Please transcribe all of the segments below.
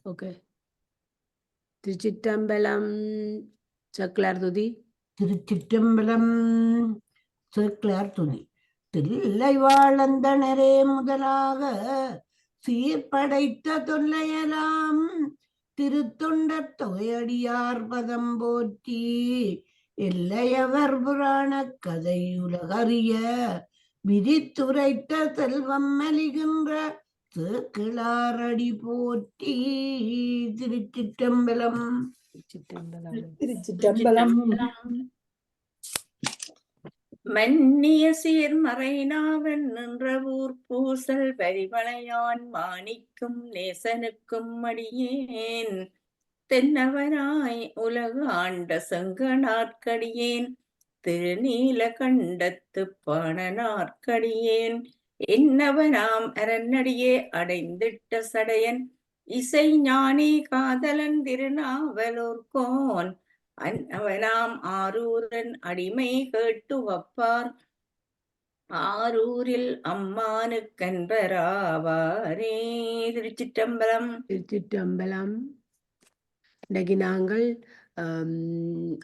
Okay. திருச்சிற்றம்பலம். சக்லார் துதி. திருச்சிற்றம்பலம். சக்லார் துதி. தில்லை வாழந்தனரே முதலாக சீர்படைத்த தொல்லையலாம் திருத்தொண்டர் தொகையடியார் பதம் போற்றி எல்லையவர் புராண கதை உலகறிய விதித்துரைத்த செல்வம் மலிகின்ற கிளாரடி போற்றி. திருச்சிற்றம்பலம். திருச்சிற்றம்பலம். மன்னிய சீர்மறை நாவன் நின்ற ஊர் பூசல் பரிவளையான் மாணிக்கும் நேசனுக்கும் அடியேன் தென்னவனாய் உலகு ஆண்ட செங்கனார்க்கடியேன் திருநீல கண்டத்து பாணனார்க்கடியேன் என்னவனாம் அரண்யடியே அடைந்திட்ட சடையன் இசை ஞானி காதலன் திருநாவலூர்கோன் அன்னவனாம் ஆரூரன் அடிமை கேட்டு வப்பார் ஆரூரில் அம்மானுக்கன்பராவாரே. திருச்சிற்றம்பலம். திருச்சிற்றம்பலம். இன்றைக்கு நாங்கள்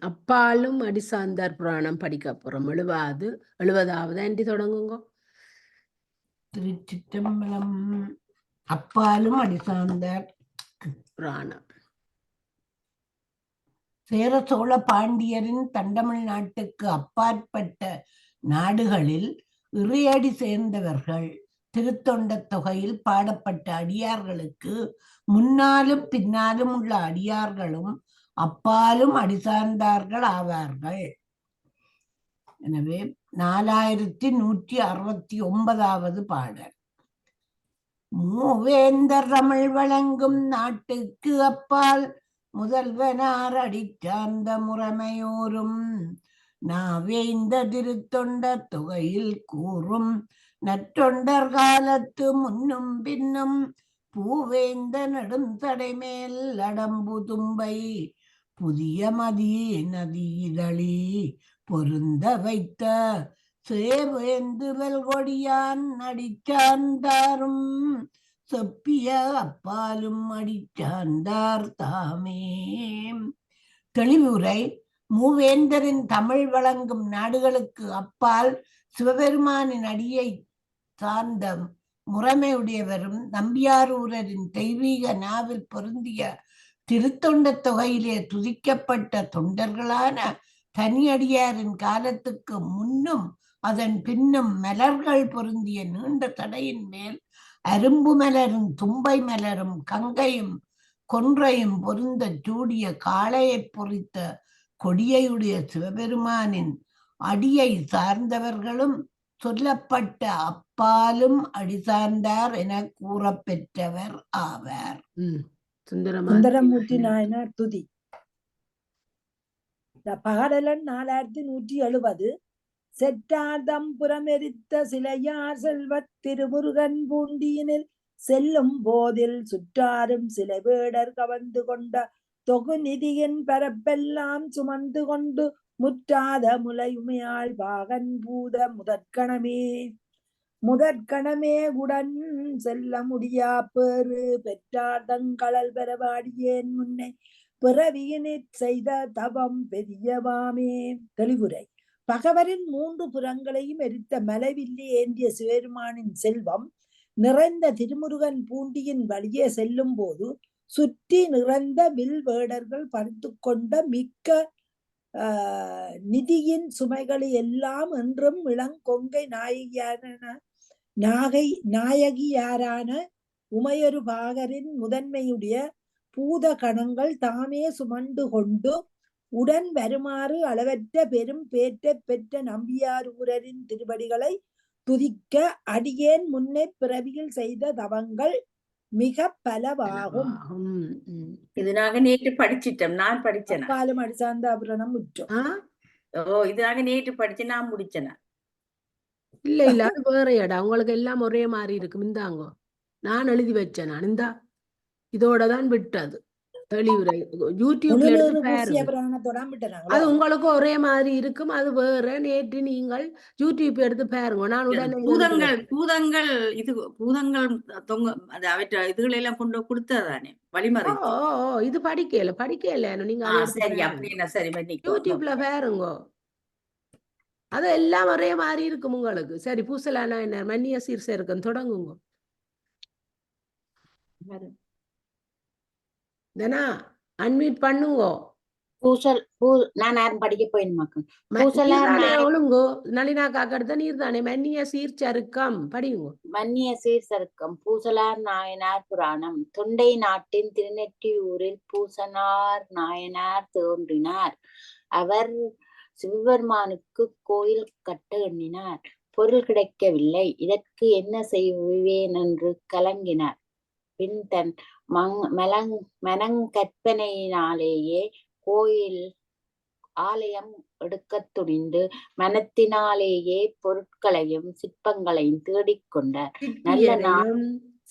அப்பாலும் அடிசாந்தார் புராணம் படிக்க போறோம். 70வது ஆண்டி தொடங்குங்க. திருச்சிற்றம்பலம். அப்பாலும் அடிசாந்தார் புராணம். சேர சோழ பாண்டியரின் தண்டமிழ் நாட்டுக்கு அப்பாற்பட்ட நாடுகளில் இறையடி சேர்ந்தவர்கள் திருத்தொண்ட தொகையில் பாடப்பட்ட அடியார்களுக்கு முன்னாலும் பின்னாலும் உள்ள அடியார்களும் அப்பாலும் அடிசார்ந்தார்கள் ஆவார்கள். எனவே 4169வது பாடல். மூவேந்தர் தமிழ் வழங்கும் நாட்டுக்கு அப்பால் முதல்வனார் அடிச்சார்ந்த முறைமையோரும் நாவேந்த திருத்தொண்ட தொகையில் கூறும் நற்றொண்டர் காலத்து முன்னும் பின்னும் பூவேந்த நெடும் தடைமேல் அடம்பு தும்பை புதிய மதிய நதியிதழி பொருந்த வைத்த சேவேந்து வெல்கொடியான் அடிச்சார்ந்தாரும் செப்பிய அப்பாலும் அடிச்சார்ந்தார் தாமே. தெளிவுரை. மூவேந்தரின் தமிழ் வழங்கும் நாடுகளுக்கு அப்பால் சிவபெருமானின் அடியை சார்ந்த முறைமையுடையவரும் நம்பியாரூரரின் தெய்வீக நாவில் பொருந்திய திருத்தொண்ட தொகையிலே துதிக்கப்பட்ட தொண்டர்களான தனியடியாரின் காலத்துக்கு முன்னும் அதன் பின்னும் மலர்கள் பொருந்திய நீண்ட தடையின் மேல் அரும்பு மலரும் தும்பை மலரும் கங்கையும் கொன்றையும் பொருந்த சூடிய காளையை பொறித்த கொடியுடைய சிவபெருமானின் அடியை சார்ந்தவர்களும் சொல்லப்பட்ட அப்பாலும் அடிசார்ந்தார் என கூறப்பெற்றவர் ஆவார். சுந்தரமூர்த்தி நாயனார் துதி. பாடலன் 4170. செற்றார்தம் புறமெரித்த சிலையார் செல்வத் திருமுருகன் பூண்டியினில் செல்லும் போதில் சுற்றாரும் சிலை வேடர் கவர்ந்து கொண்ட தொகு நிதியின் பரப்பெல்லாம் சுமந்து கொண்டு முற்றாத முலையுமையாள் பாகன் பூத முதற்கணமே உடன் செல்ல முடியா பேறு பெற்றார் தங்களல் பெறவாடியேன் முன்னை பிறவியினிற் செய்த தவம் பெரியவாமே. தெளிவுரை. பகவரின் 3 புறங்களையும் எரித்த மலைவில்லி ஏந்திய சிவபெருமானின் செல்வம் நிறைந்த திருமுருகன் பூண்டியின் வழியே செல்லும் போது சுற்றி நிறைந்த வில் வேடர்கள் பறித்து கொண்ட மிக்க நிதியின் சுமைகளை எல்லாம் என்றும் இளங்கொங்கை நாயகியாரான உமையொரு பாகரின் முதன்மையுடைய பூத கணங்கள் தாமே சுமந்து கொண்டு உடன் வருமாறு அளவற்ற பெரும் பேற்றை பெற்ற நம்பியாரூரரின் திருவடிகளை துதிக்க அடியேன் முன்னே பிறவியில் செய்த தவங்கள் மிக பலவாகும். இது நாங்க நேற்று படிச்சிட்டோம். நான் படிச்சேன். அப்பாலும் அடிசார்ந்த புராணம் முற்றோம். இது நாங்க நேற்று படிச்சு நான் முடிச்சேன். இல்ல அது வேற இடம். உங்களுக்கு எல்லாம் ஒரே மாதிரி இருக்கும். இந்தாங்கோ, நான் எழுதி வச்சேன். நான் இந்தா இதோட தான் விட்டது. தெளிவுரை யூடியூப்ல எடுத்து முழுநூறு பூசிய பாருங்க. புராணத்தோட அது விட்டுறாங்களோ உங்களுக்கு ஒரே மாதிரி இருக்கும். அது வேற. நேற்று நீங்கள் யூடியூப் எடுத்து பாருங்க. நான் உடனே பூதங்கள் பூதங்கள் இது பூதங்கள் தொங்க அது அவற்றை இதுகளை எல்லாம் கொண்டு கொடுத்ததானே வழிமறைத்து. இது படிக்கல நீங்க அதை எடுத்து சரி பாருங்க. அப்படின்னா சரி மன்னிக்கோ. யூடியூப்ல பாருங்க. அது எல்லாம் ஒரே மாதிரி இருக்கும் உங்களுக்கு. சரி, பூசலானா என்ன மன்னிய சீர்சேர்க்கம் தொடங்குங்க. தானா அன்மியூட் பண்ணுங்க. நான் யாரும் படிக்க போயிடுமாக்கும் பூசலார் நீர்தானே ஒழுங்கோ நளினா காக்கடுத்த நீர்தானே மன்னிய சீர்சருக்கம் படிங்க. மன்னிய சீர்சருக்கம் பூசலார் நாயனார் புராணம். தொண்டை நாட்டின் திருநெற்றியூரில் பூசனார் நாயனார் தோன்றினார். அவர் சிவபெருமானுக்கு கோயில் கட்ட எண்ணினார். பொருள் கிடைக்கவில்லை. இதற்கு என்ன செய்வேன் என்று கலங்கினார். பின் தன் மனங்கற்பனையினாலேயே கோயில் ஆலயம் எடுக்கத் துணிந்து மனத்தினாலேயே பொருட்களையும் சிற்பங்களையும் தேடிக்கொண்டார்.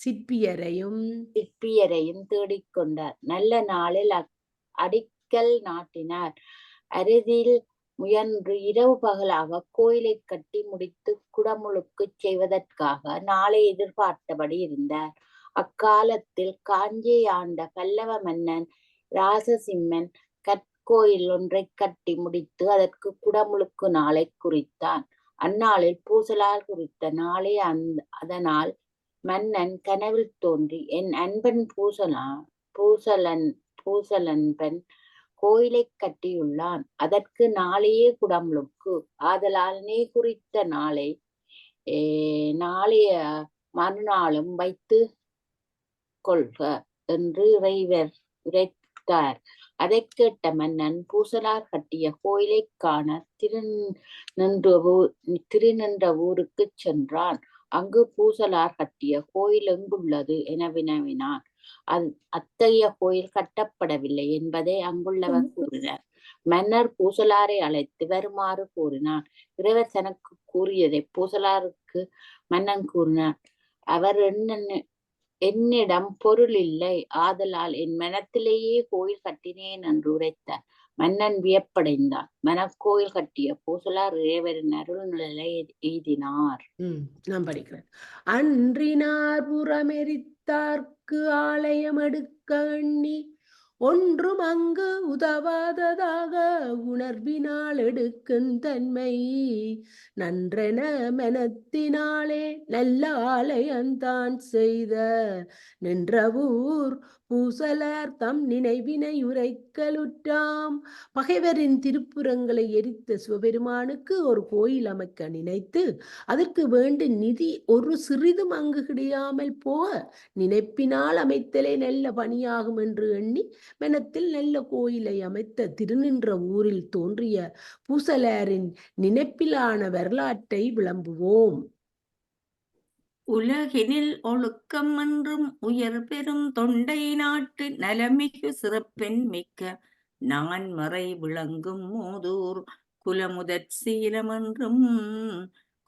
சிற்பியரையும் தேடிக்கொண்டார். நல்ல நாளில் அடிக்கல் நாட்டினார். அருதில் முயன்று இரவு பகலாக கோயிலை கட்டி முடித்து குடமுழுக்கு செய்வதற்காக நாளை எதிர்பார்த்தபடி இருந்தார். அக்காலத்தில் காஞ்சியை ஆண்ட பல்லவ மன்னன் ராசசிம்மன் கற்கோயில் ஒன்றை கட்டி முடித்து அதற்கு குடமுழுக்கு நாளை குறித்தான். அந்நாளில் பூசலார் குறித்த நாளே அதனால் மன்னன் கனவில் தோன்றி, என் அன்பன் பூசலன்பன் கோயிலை கட்டியுள்ளான். அதற்கு நாளையே குடமுழுக்கு. ஆதலால் நீ குறித்த நாளைய மறுநாளும் வைத்து கொள்க என்று இறைவர் உரைத்தார். அதை கேட்ட மன்னன் பூசலார் கட்டிய கோயிலை காண திருநின்ற ஊருக்கு சென்றான். அங்கு பூசலார் கட்டிய கோயில் எங்குள்ளது என வினவினான். அத்தகைய கோயில் கட்டப்படவில்லை என்பதை அங்குள்ளவர் கூறினார். மன்னர் பூசலாரை அழைத்து வருமாறு கூறினார். இறைவர் தனக்கு கூறியதை பூசலாருக்கு மன்னன் கூறினார். அவர் என்னிடம் பொருள் இல்லை, ஆதலால் என் மனத்திலேயே கோயில் கட்டினேன் என்று உரைத்தார். மன்னன் வியப்படைந்தான். மனக்கோயில் கட்டிய பூசலார் இறைவரின் அருள்நிலை எய்தினார். நான் படிக்கிறேன். அன்றினார் புறமெரித்தார்க்கு ஆலயம் எடுக்க எண்ணி ஒன்றும் அங்கு உதவாததாக உணர்வினால் எடுக்கும் தன்மை நன்றென மனத்தினாலே நல்ல ஆலயந்தான் செய்த நின்றவூர் பூசலர் தம் நினைவினை உரைக்கலுற்றாம். பகைவரின் திருப்புறங்களை எரித்த சிவபெருமானுக்கு ஒரு கோயில் அமைக்க நினைத்து அதற்கு வேண்டும் நிதி ஒரு சிறிதும் அங்கு கிடையாமல் போக நினைப்பினால் அமைத்தலே நல்ல பணியாகும் என்று எண்ணி மனத்தில் நல்ல கோயிலை அமைத்த திருநின்ற ஊரில் தோன்றிய பூசலாரின் நினைப்பிலான வரலாற்றை விளம்புவோம். உலகினில் ஒழுக்கம் என்றும் உயர் பெரும் தொண்டை நாட்டு நலமிகு சிறப்பெண் மிக்க நான்மறை விளங்கும் மோதூர் குலமுதற் சீலம் என்றும்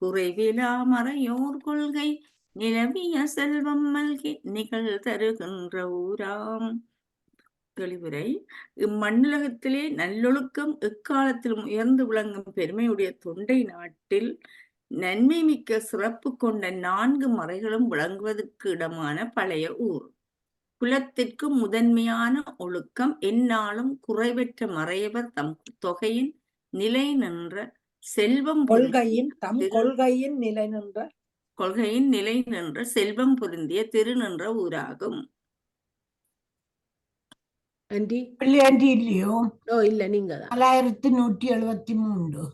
குறைவிலா மறையோர் கொள்கை நிலவிய செல்வம் மல்கி நிகழ் தருகின்ற ஊராம். தெளிவுரை. இம்மண்ணுலகத்திலே நல்லொழுக்கம் எக்காலத்திலும் உயர்ந்து விளங்கும் பெருமையுடைய தொண்டை நாட்டில் நன்மை மிக்க சிறப்பு கொண்ட 4 மறைகளும் விளங்குவதற்கு இடமான பழைய ஊர். குலத்திற்கு முதன்மையான ஒழுக்கம் எந்நாளும் குறைவற்ற மறையவர் தம் தொகையின் நிலை நின்ற செல்வம் கொள்கையின் நிலை நின்ற செல்வம் பொருந்திய திருநின்ற ஊராகும். இல்லையோ? இல்ல, நீங்க 4173.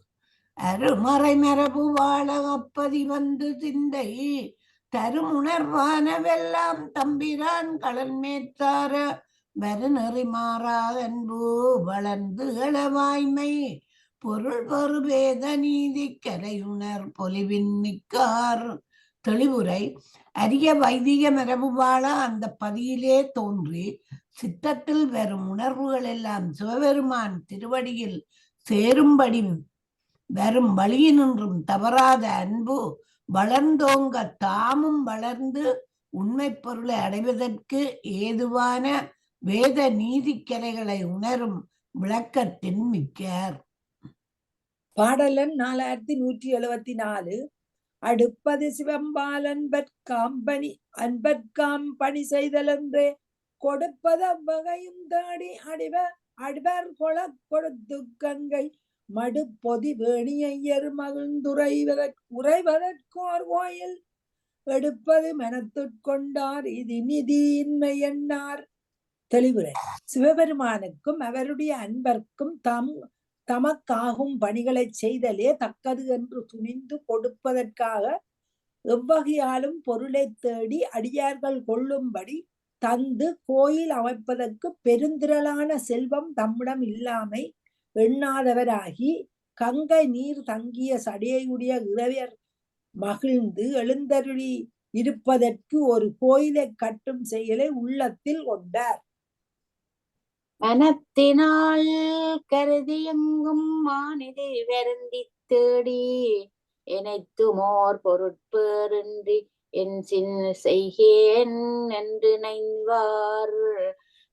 அருமறை மரபு வாழ அப்பதி வந்து சிந்தை தருமுணர்வானவெல்லாம் தம்பிரான் கடல் மேற்றார வருநெறி மாறா அன்பு வளர்ந்து அளவாய்மை பொருள் பெறு வேத நீதி கரையுணர் பொலிவின் மிக்கார். தெளிவுரை. அரிய வைதிக மரபு வாழ அந்த பதியிலே தோன்றி சித்தத்தில் வரும் உணர்வுகள் எல்லாம் சிவபெருமான் திருவடியில் சேரும்படி வரும் வழியினின்றும் தவறாத அன்பு வளர்ந்தோங்க தாமும் வளர்ந்து உண்மை பொருளை அடைவதற்கு ஏதுவான வேத நீதிக்கரைகளை உணரும் விளக்கத்தின் மிக்கார். பாடலன் 4174. அடுப்பது சிவம்பால் அன்பர்காம் பணி செய்தலென்றே கொடுப்பத வகையும் தேடி அடிவர் கொளக் கொடுத்து கங்கை மடு பொதி வேணியையர் உறைவதற்கோர் கோயில் எடுப்பது மெனத்துட்கொண்டார் இது நிதியின்மை எண்ணார். தெளிவுரை. சிவபெருமானுக்கும் அவருடைய அன்பர்க்கும் தமக்காகும் பணிகளை செய்தலே தக்கது என்று துணிந்து கொடுப்பதற்காக எவ்வகையாலும் பொருளை தேடி அடியார்கள் கொள்ளும்படி தந்து கோயில் அமைப்பதற்கு பெருந்திரளான செல்வம் தம்மிடம் இல்லாமை எண்ணாதவராகி கங்கை நீர் தங்கிய சடையுடைய இறைவர் மகிழ்ந்து எழுந்தருளி இருப்பதற்கு ஒரு கோயிலை கட்டும் செயலை உள்ளத்தில் கொண்டார். மனத்தினால் கருதியெங்கும் மானிதை வருந்தி தேடி எனைத்துமோர் பொருட்பேரின்றி என் செய்கேன் என்று நினைவார்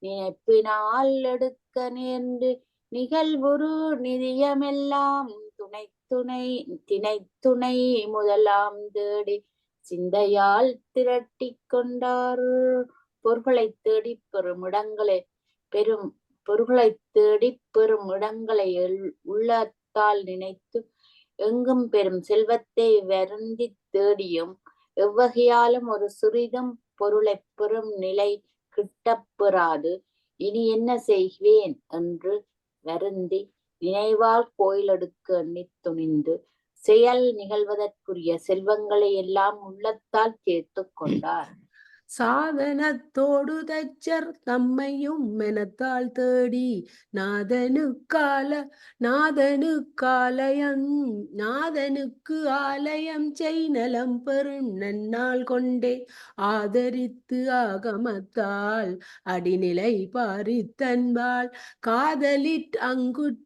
நினைப்பினால் எடுக்க நேர்ந்து நிகழ்வுரு நிதியமெல்லாம் திணைத்துணை முதலாம் தேடி சிந்தையால் திரட்டி கொண்டார். பொருள்களை தேடி பெறும் இடங்களை உள்ளத்தால் நினைத்து எங்கும் பெரும் செல்வத்தை வருந்தி தேடியும் எவ்வகையாலும் ஒரு சிறிதும் பொருளை பெறும் நிலை கிட்டப்பெறாது இனி என்ன செய்வேன் என்று வருந்தி நினைவால் கோயில் எடுக்க எண்ணி துணிந்து செயல் நிகழ்வதற்குரிய செல்வங்களை எல்லாம் உள்ளத்தால் சேர்த்து கொண்டார். சாதனத்தோடு தச்சர் தம்மையும் மெனத்தால் தேடி நாதனுக்கு ஆலயம் செய்நலம் பெறும் நன்னாள் கொண்டே ஆதரித்து ஆகமத்தால் அடிநிலை பாரித்தன்பால் காதலிட் அங்குற்ற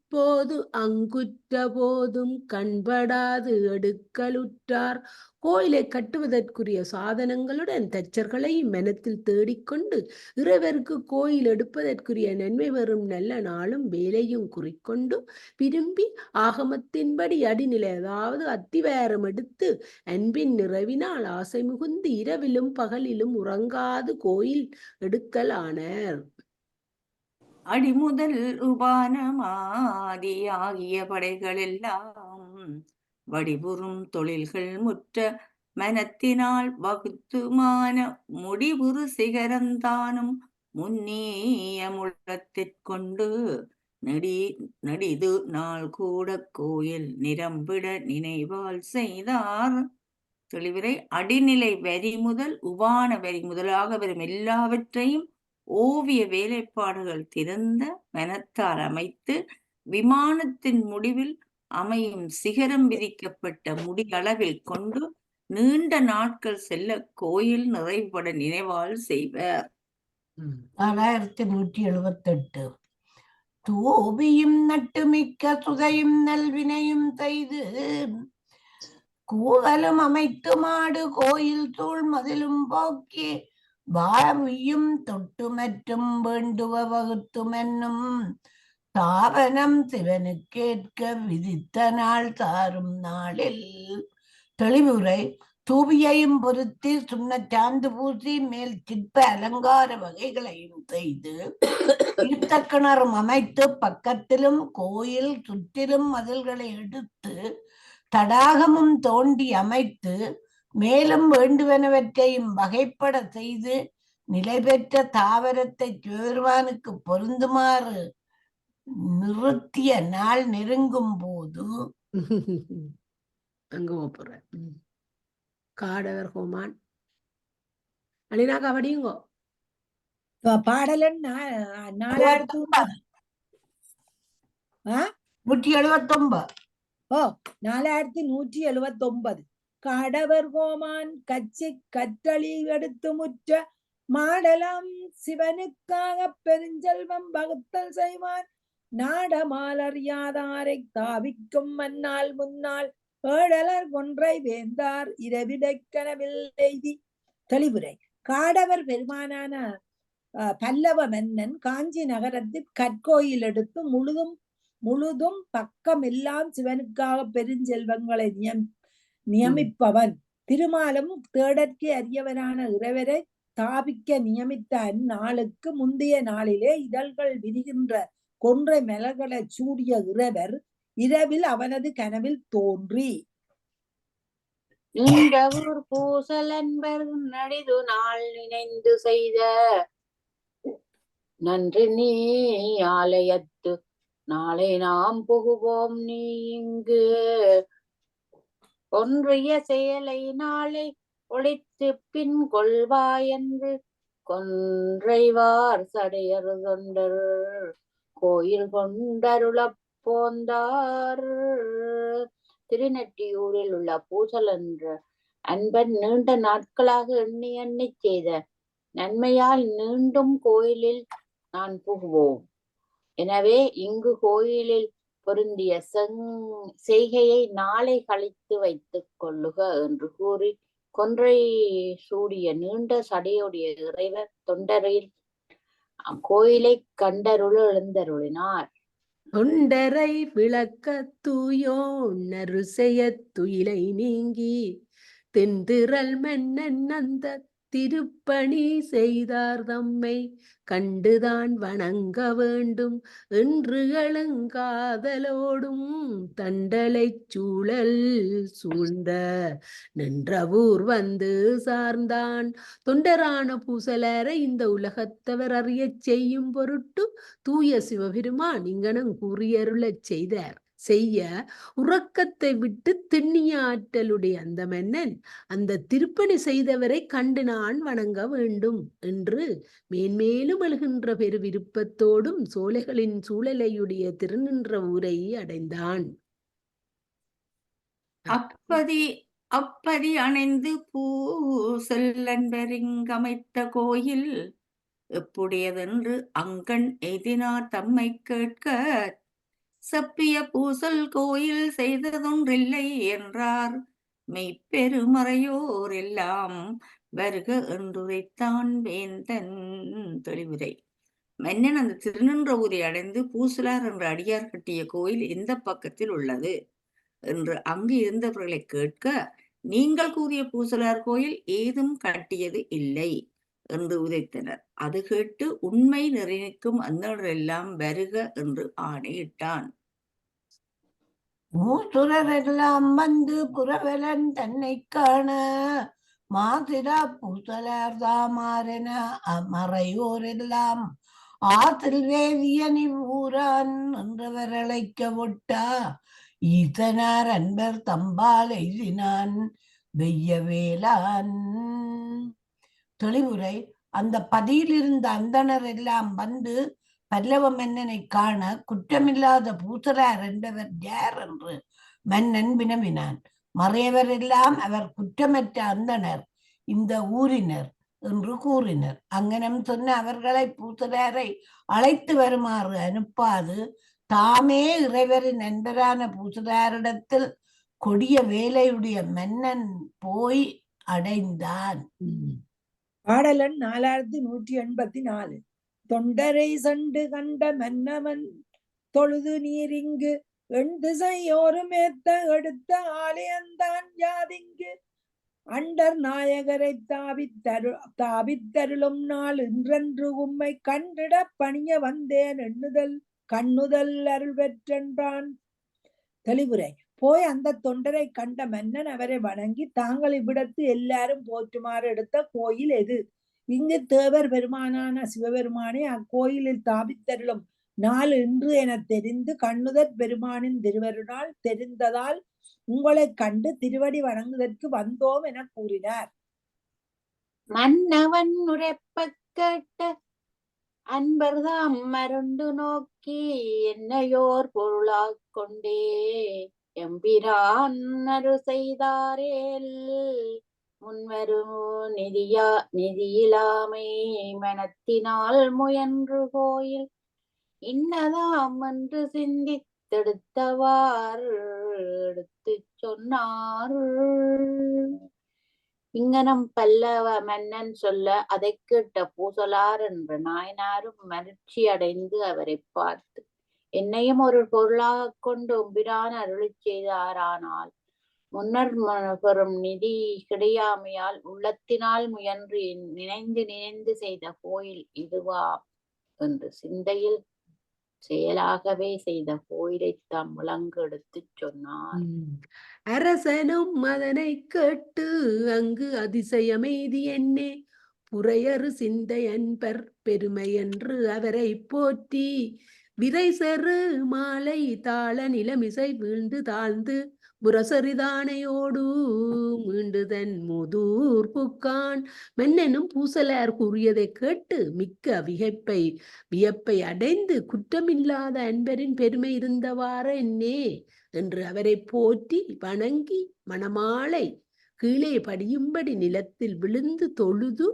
போதும் கண்படாது எடுக்கலுற்றார். கோயிலை கட்டுவதற்குரிய சாதனங்களுடன் தச்சர்களையும் மெனத்தில் தேடிக்கொண்டு இறைவருக்கு கோயில் எடுப்பதற்குரிய நன்மை வரும் நல்ல நாளும் வேலையும் குறிக்கொண்டு விரும்பி ஆகமத்தின்படி அடிநிலை அதாவது அத்திவாரம் எடுத்து அன்பின் நிறைவினால் ஆசை மிகுந்து இரவிலும் பகலிலும் உறங்காது கோயில் எடுக்கலானார். அடிமுதல் உபானமாதியாகிய படைகள் எல்லாம் வடிவுறும் தொழில்கள் முற்ற மனத்தினால் வகுத்துமான முடிவுறு சிகரந்தானும் முன்னேய முழத்திற்கொண்டு நடிது நாள் கூட கோயில் நிரம்பிட நினைவால் செய்தார். தெளிவுரை. அடிநிலை வரி முதல் உபான வரி முதலாக வரும் எல்லாவற்றையும் ஓவிய வேலைப்பாடுகள் திறந்த மனத்தால் அமைத்து விமானத்தின் முடிவில் அமையும் சிகரம் விதிக்கப்பட்ட முடியளவில் கொண்டு நீண்ட நாட்கள் செல்ல கோயில் நிறைவுபட நினைவால் செய்வர். 4178. தூபியும் நட்டுமிக்க சுதையும் நல்வினையும் செய்து கூவலும் அமைத்து மாடு கோயில் சூழ் மதிலும் போக்கி வாழ்வியும் தொட்டு மற்றும் வேண்டுவ வகுத்தும் என்னும் தாவனம் சிவனுக்கேற்க விதித்த நாள் தாரும் நாளில். தெளிவுரை. தூபியையும் பொருத்தி சுண்ணச்சாந்து பூசி மேல் சிற்ப அலங்கார வகைகளையும் செய்து தீர்த்த கிணறும் அமைத்து பக்கத்திலும் கோயில் சுற்றிலும் மதில்களை எடுத்து தடாகமும் தோண்டி அமைத்து மேலும் வேண்டுவனவற்றையும் வகைப்பட செய்து நிலை பெற்ற தாவரத்தை சிவபெருமானுக்கு பொருந்துமாறு நிறுத்திய நாள் நெருங்கும் போது அங்க போற காடவர் ஹோமான் அலினா கபடியுங்கோ பாடலன் 4179. 4179. காடவர் கோமான் கச்சி கற்றளி எடுத்து முற்ற மாடலாம் சிவனுக்காக பெருஞ்செல்வம் வகுத்தல் செய்வான் நாடமாலறியாதாரை தாவிக்கும் மன்னால் முன்னால் ஏழலர் ஒன்றை வேந்தார் இரவிடை கனவில் எய்தி. தெளிவுரை. காடவர் பெருமானான பல்லவ மன்னன் காஞ்சி நகரத்தில் கற்கோயில் எடுத்து முழுதும் பக்கம் எல்லாம் சிவனுக்காக பெருஞ்செல்வங்களை நியமிப்பவன். திருமாலும் தேடற்கு அரியவனான இறைவரை தாபிக்க நியமித்த அந்நாளுக்கு முந்தைய நாளிலே இதழ்கள் விரிகின்ற கொன்றை மலர்களை சூடிய இறைவர் இரவில் அவனது கனவில் தோன்றி நின்றவூர் பூசலன்பர் நடிது நாள் நினைந்து செய்த நன்று நீ ஆலயத்து நாளை நாம் புகுவோம் நீ இங்கு ஒன்றிய செயலை நாளை ஒழித்து பின் கொள்வாயென்று கொன்றைவார் சடையரு தொண்டர் கோயில் கொண்டருளப் போந்தார். திருநெட்டியூரில் உள்ள பூசல் என்ற அன்பன் நீண்ட நாட்களாக எண்ணி எண்ணி செய்த நன்மையால் மீண்டும் கோயிலில் நான் புகுவோம். எனவே இங்கு கோயிலில் பொருந்திய செய்கையை நாளை கழித்து வைத்துக் கொள்ளுக என்று கூறி கொன்றை சூடிய நீண்ட சடையுடைய இறைவர் தொண்டரில் கோயிலை கண்டருள் எழுந்தருளினார். தொண்டரை விளக்க தூயோ நறுசெய துயிலை நீங்கி தென்திரள் மன்னன் அந்த திருப்பணி செய்தார் தம்மை கண்டுதான் வணங்க வேண்டும் என்று எழுங்காதலோடும் தண்டலை சூழல் சூழ்ந்த நின்றவூர் வந்து சார்ந்தான். தொண்டரான பூசலரை இந்த உலகத்தவர் அறியச் செய்யும் பொருட்டு தூய சிவபெருமான் இங்கனம் கூறியருளச் செய்ய உறக்கத்தை விட்டு திண்ணிய ஆற்றலுடைய அந்த மன்னன் அந்த திருப்பணி செய்தவரை கண்டு நான் வணங்க வேண்டும் என்று மேன்மேலும் எழுகின்ற பெரு விருப்பத்தோடும் சோலைகளின் சூழலையுடைய திருநின்ற ஊரை அடைந்தான். அப்பதி அணைந்து பூசெல்லன்பெருங்கமைத்த கோயில் எப்புடையதென்று அங்கண் எய்தினார் தம்மை கேட்க செப்பிய பூசல் கோயில் செய்ததொன்றில்லை என்றார். மெய்ப்பெருமறையோர் எல்லாம் வருக என்றுரைத்தான் வேந்தன். தெளிவுரை. மன்னன் அந்த திருநின்ற ஊரை அடைந்து பூசலார் என்ற அடியார் கட்டிய கோயில் எந்த பக்கத்தில் உள்ளது என்று அங்கு இருந்தவர்களை கேட்க நீங்கள் கூறிய பூசலார் கோயில் ஏதும் கட்டியது இல்லை என்று உதைத்தனர். அது கேட்டு உண்மை நிறைநிற்கும் அந்தனரெல்லாம் வருக என்று ஆணையிட்டான். மூசுரரெல்லாம் வந்து புறவலன் தன்னை காண மாதிரா பூசலார் தாமாரென மறையோரெல்லாம் ஆத்தில் வேதியனி ஊரான் என்றவர் அழைக்க விட்டா ஈசனார் அன்பர் தம்பால் எய்தினான் வெய்ய வேளான். தெளிவுரை. அந்த பதியில் இருந்த அந்தனர் எல்லாம் வந்து பல்லவ மன்னனை காண குற்றமில்லாத பூசலார் என்பவர் யார் என்று மன்னன் வினவினான். மறையவர் எல்லாம் அவர் குற்றமற்ற அந்தனர் இந்த ஊரினர் என்று கூறினர். அங்கனம் சொன்ன அவர்களை பூசலாரை அழைத்து வருமாறு அனுப்பாது தாமே இறைவரின் நண்பரான பூசலாரிடத்தில் கொடிய வேலையுடைய மன்னன் போய் அடைந்தான். பாடலன் 4184. தொண்டரை சண்டு கண்ட மன்னவன் தொழுது நீரிங்கு எண் திசையோரும் ஏத்த எடுத்த ஆலயந்தான் யாதிங்கு அண்டர் நாயகரை தாபித்தருளும் நாள் இன்றென்று உம்மை கண்டிட பணிய வந்தேன் கண்ணுதல் அருள் பெற்றென்றான். தெளிவுரை. போய் அந்த தொண்டரை கண்ட மன்னன் அவரை வணங்கி தாங்கள் இவ்விடத்து எல்லாரும் போற்றுமாறு எடுத்த கோயில் எது? இங்கு தேவர் பெருமானான சிவபெருமானை அக்கோயிலில் தாபித்தருளும் நாள் இன்று என தெரிந்து கண்ணுதற் பெருமானின் திருவருளால் தெரிந்ததால் உங்களை கண்டு திருவடி வணங்குவதற்கு வந்தோம் என கூறினார். மன்னவன் உரைப்ப கேட்ட அன்பர்தாம் மருண்டு நோக்கி என்னையோர் பொருளாக் கொண்டே எம்பிரான் அரு செய்தாரேல் முன்வரும் நிதியிலாமை மனத்தினால் முயன்று கோயில் இன்னதாம் என்று சிந்தித்தெடுத்தவார் எடுத்து சொன்னார். இங்ஙனம் பல்லவ மன்னன் சொல்ல அதைக் கேட்ட பூசலார் என்ற நாயனாரும் மகிழ்ச்சி அடைந்து அவரைப் பார்த்து, என்னையும் ஒரு பொருளாகக் கொண்டு எம்பிரான் அருளிச் செய்தாரானால் முன்னர் பெறும் நிதி கிடையாமையால் உள்ளத்தினால் முயன்று நினைந்து நினைந்து செய்த கோயில் இதுவா என்று சிந்தையில் செயலாகவே செய்த கோயிலைத் தாம் விளங்கு எடுத்துச் சொன்னார். அரசனும் அதனை கேட்டு அங்கு அதிசயமெய்தி என்னே புறையறு சிந்தை அன்பர் பெருமை என்று அவரை போற்றி விரை செரு மாலை தாள நிலமிசை வீழ்ந்து தாழ்ந்து புரசரிதானையோடு மீண்டுதன் முதூர் புக்கான் மன்னனும் பூசலார் கூறியதை கேட்டு மிக்க வியப்பை அடைந்து குற்றமில்லாத அன்பரின் பெருமை இருந்தவாறு என்னே என்று அவரை போற்றி வணங்கி மணமாலை கீழே படியும்படி நிலத்தில் விழுந்து தொழுது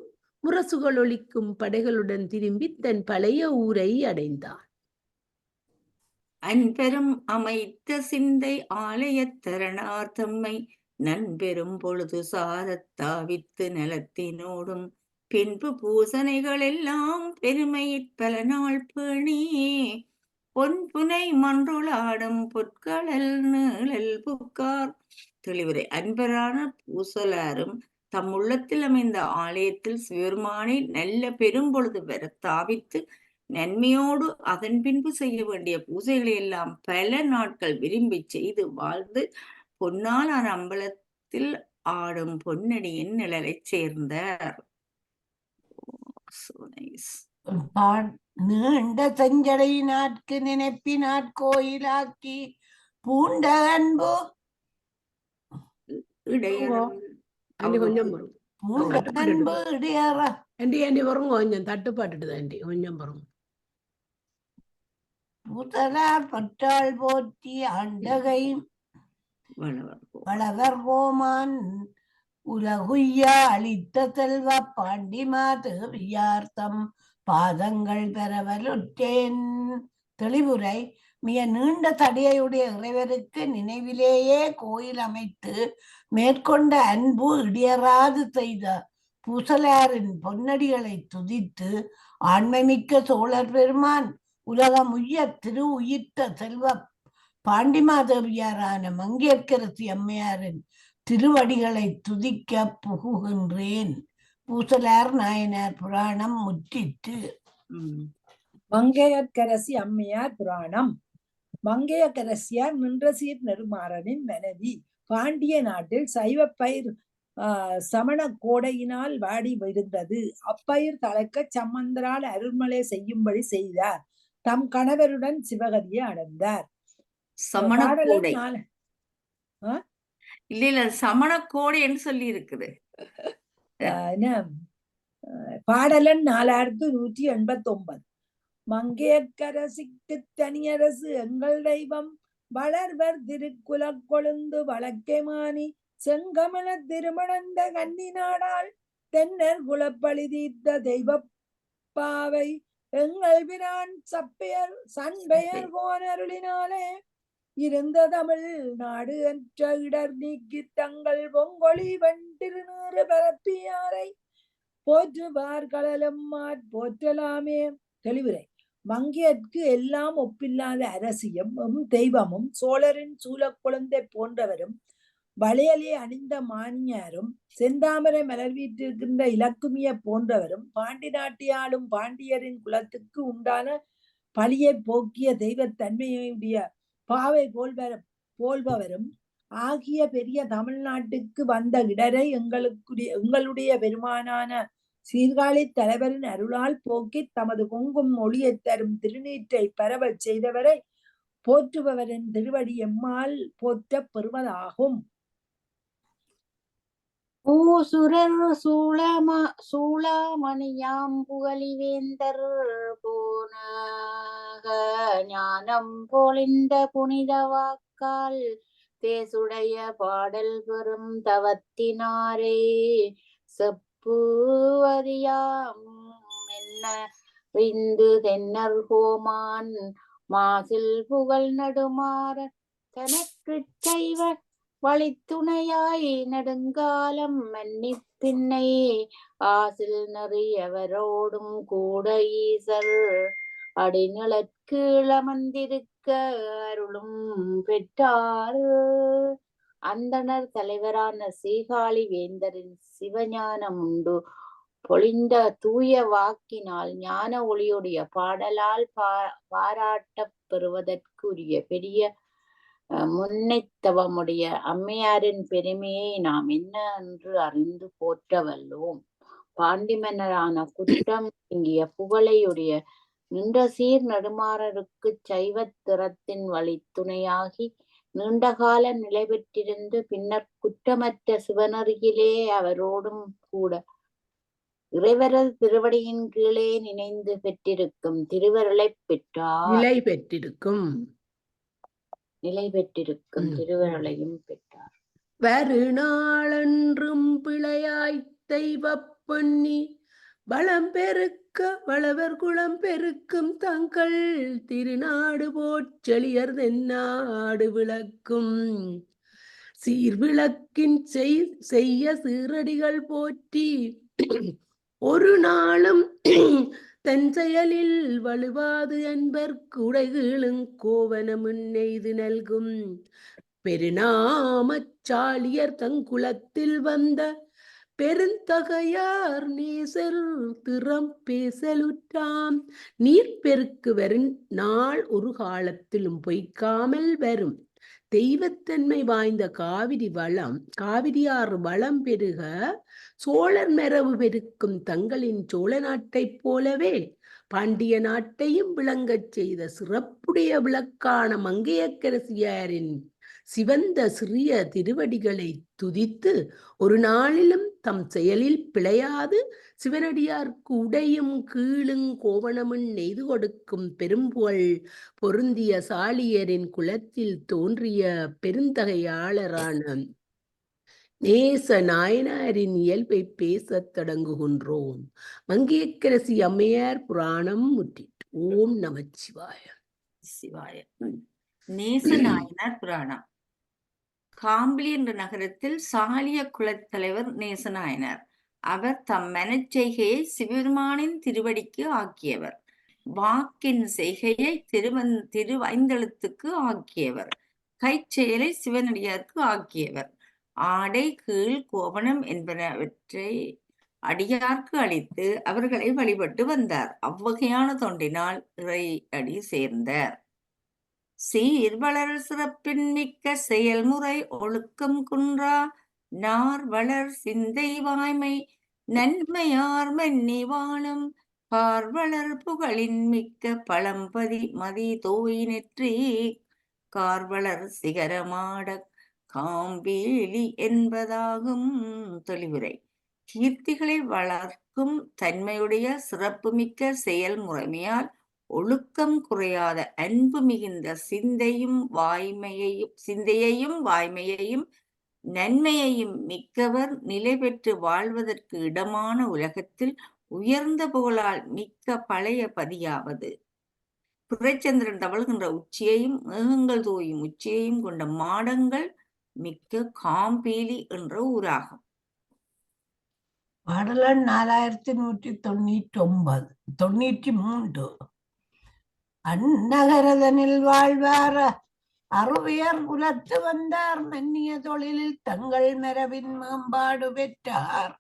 முரசுகள் ஒலிக்கும் படைகளுடன் திரும்பி தன் பழைய ஊரை அடைந்தான். அன்பெரும் அமைத்த சிந்தை ஆலயத் தரணார் தம்மை நண்பெரும் பொழுது சாரத் தாவித்து நிலத்தினோடும் பின்பு பூசனைகள் எல்லாம் பெருமையிற் பல நாள் பேணி பொன்புனை மன்றுளாடும் பொற்களல் நீழல் புக்கார். தெளிவுரை. அன்பரான பூசலாரும் தம் உள்ளத்தில் அமைந்த ஆலயத்தில் சிவபெருமானை நல்ல பெரும்பொழுது வர தாவித்து நன்மையோடு அதன் பின்பு செய்ய வேண்டிய பூஜைகளை எல்லாம் பல நாட்கள் விரும்பி செய்து வாழ்ந்து பொன்னாலான அம்பலத்தில் ஆடும் பொன்னடியின் நிழலைச் சேர்ந்தார். நீண்ட செஞ்சடையினாற்கு நினைப்பினாற் கோயிலாக்கி பூண்ட அன்பு கொஞ்சம் வரும் பூண்ட அன்பு இடையற ஆண்டி வரும் கொஞ்சம் தட்டுப்பாட்டுது ஆண்டி கொஞ்சம் வரும். பூசலார் பற்றாள் போற்றி ஆண்டகை வளவர் கோமான் உலகுய்யா அளித்த செல்வ பாண்டிமா தேவியார்த்தம் பாதங்கள் பெறவலுற்றேன். தெளிவுரை. மிக நீண்ட தடையுடைய இறைவருக்கு நினைவிலேயே கோயில் அமைத்து மேற்கொண்ட அன்பு இடியறாது செய்த பூசலாரின் பொன்னடிகளை துதித்து ஆண்மைமிக்க சோழர் பெருமான் உலகம் உய்ய திரு உயிர்த்த செல்வ பாண்டிமாதேவியாரான மங்கையர்க்கரசி அம்மையாரின் திருவடிகளை துதிக்க புகுகின்றேன். பூசலார் நாயனார் புராணம் முற்றிற்று. மங்கையர்க்கரசி அம்மையார் புராணம். மங்கையர்க்கரசியார் நின்றசீர் நெடுமாறனின் மனைவி. பாண்டிய நாட்டில் சைவ பயிர் சமண கோடையினால் வாடி விழுந்தது. அப்பயிர் தழைக்க சம்பந்தரால் அருள்மலை செய்யும்படி செய்தார். தம் கணவருடன் சிவகதியை அடைந்தார். சமண கோடை இல்ல சமண கோடைன்னு சொல்லி இருக்குது. பாடலன் 4189. மங்கையர்க்கரசிக்கு தனியரசு எங்கள் தெய்வம் வளர்வர் திருக்குலக் கொழுந்து வழக்கைமானி செங்கமல திருமணந்த கன்னி நாடால் தென்னர் குலப்பழி தீர்த்த தெய்வ பாவை எங்கள் பிரான் சப்பெயர் சண்பெயர் கோனருளினாலே இருந்த தமிழ் நாடு என்ற இடர் நீக்கி தங்கள் பொங்கொழி வெண்டிருநீறு பரப்பியாரை போற்றுவார் கடலும் போற்றலாமே. தெளிவுரை. மங்கையர்க்கு எல்லாம் ஒப்பில்லாத அரசியும் தெய்வமும் சோழரின் சூழ குழந்தை போன்றவரும் வளையலே அணிந்த மானியாரும் செந்தாமரை மலர் வீற்றிருக்கின்ற இலக்குமிய போன்றவரும் பாண்டி நாட்டியாலும் பாண்டியரின் குலத்துக்கு உண்டான பழியை போக்கிய தெய்வத்தன்மையுடைய பாவை போல்பவரும் ஆகிய பெரிய தமிழ்நாட்டுக்கு வந்த இடரை எங்களுடைய பெருமானான சீர்காழி தலைவரின் அருளால் போக்கி தமது பொங்கும் ஒளியை தரும் திருநீற்றை பரவச் செய்தவரை போற்றுபவரின் திருவடி எம்மால் போற்றப் பெறுவதாகும். பூசுரர் சூளாமணியாம் புகழிவேந்தர் போனாக ஞானம் போலிந்த புனித வாக்கால் தேசுடைய பாடல் பெறும் தவத்தினாரே செப்புவதியாம் என்ன விந்து தென்னர் கோமான் மாசில் புகழ் நடுமாற தனக்கு செய்வ வழித்துணையாய் நெடுங்காலம் மன்னிப்பின்னை ஆசில் நிறையவரோடும் கூட ஈசர் அடிநிலக்கீழ் அமர்ந்திருக்க அருளும் பெற்றார். அந்தணர் தலைவரான சீகாழி வேந்தரின் சிவஞானம் உண்டு பொழிந்த தூய வாக்கினால் ஞான ஒளியுடைய பாடலால் பாராட்டப் பெறுவதற்குரிய பெரிய முன்னைத்தவமுடைய அம்மையாரின் பெருமையை நாம் என்ன என்று அறிந்து போற்ற வல்லோம். பாண்டி மன்னரான குற்றம் இங்கிய புகழையுடைய நின்ற சீர் நெடுமாறருக்கு சைவத் திறத்தின் வழி துணையாகி நீண்டகால நிலை பெற்றிருந்து பின்னர் குற்றமற்ற சிவனருகிலே அவரோடும் கூட இறைவரது திருவடியின் கீழே நினைந்து பெற்றிருக்கும் திருவருளை பெற்றார். நிலை பெற்றிருக்கும் திருவருளையும் பெற்றார். வருநாளென்றும் பிழையாய் தெய்வ பொன்னி வளம் பெருக்க வளவர் குளம் பெருக்கும் தங்கள் திருநாடு போற்றெளியர் தென்னாடு விளக்கும் சீர்விளக்கின் செய்ய சீரடிகள் போற்றி ஒரு நாளும் தன் செயலில் வலுவாது என்பர் குடைகளும் கோவனமுன் நெய்து நல்கும் பெருநாமச்சாலியர் தங்குலத்தில் வந்த பெருந்தகையார் நேசர் திறம் பேசலுற்றாம் நீர்பெருக்கு வரும் நாள் ஒரு காலத்திலும் பொய்க்காமல் வரும் தெய்வத்தன்மை வாய்ந்த காவிரியாறு வளம் பெருக சோழர் மரபு பெருக்கும் தங்களின் சோழ நாட்டைப் போலவே பாண்டிய நாட்டையும் விளங்கச் செய்த சிறப்புடைய விளக்கான மங்கையர்க்கரசியாரின் சிவந்த சிறிய திருவடிகளை துதித்து ஒரு நாளிலும் தம் செயலில் பிழையாது சிவனடியார்க்கு உடையும் கீழும் கோவணமும் நெய்து கொடுக்கும் பெரும்புகழ் பொருந்திய சாலியரின் குலத்தில் தோன்றிய பெருந்தகையாளரான நேச நாயனாரின் இயல்பை பேசத் தொடங்குகின்றோம். மங்கையர்க்கரசி அம்மையார் புராணம் முற்றிற்று. ஓம் நமச்சிவாய. சிவாய. நேச நாயனார் புராணம். காம்பிலி என்ற நகரத்தில் சாலிய குலத்தலைவர் நேசநாயனார். அவர் தம் மனச்செய்கையை சிவபெருமானின் திருவடிக்கு ஆக்கியவர். வாக்கின் செய்கையை திருவைந்தெழுத்துக்கு ஆக்கியவர். கைச்செயலை சிவனடியார்க்கு ஆக்கியவர். ஆடை கீழ் கோவணம் என்பனவற்றை அடியார்க்கு அளித்து அவர்களை வழிபட்டு வந்தார். அவ்வகையான தொண்டினால் இறை அடி சேர்ந்தார். சீர்வளர் சிறப்பின் மிக்க செயல்முறை ஒழுக்கம் குன்றா நார் வளர் சிந்தை வாய்மை நன்மையார் மன்னி வாழும் பார்வளர் புகழின் மிக்க பழம்பதி மதி தோய் நெற்றி கார்வளர் சிகரமாட காம்பேலி என்பதாகும். தெளிவுரை. கீர்த்திகளை வளர்க்கும் தன்மையுடைய சிறப்புமிக்க செயல்முறைமையால் ஒழுக்கம் குறையாத அன்பு மிகுந்த சிந்தையையும் வாய்மையையும் நன்மையையும் மிக்கவர் நிலை பெற்று வாழ்வதற்கு இடமான உலகத்தில் உயர்ந்த புகழால் மிக்க பழைய பதியாவது. பிறைச்சந்திரன் தவழ்கின்ற உச்சியையும் மேகங்கள் தோயும் உச்சியையும் கொண்ட மாடங்கள் மிக்க காம்பேலி என்ற ஊராகும். பாடலன் 4193. அந்நகரதனில் வாழ்வார அருவியர் குலத்து வந்தார் மன்னிய தொழிலில் தங்கள் மரபின் மேம்பாடு பெற்றார்.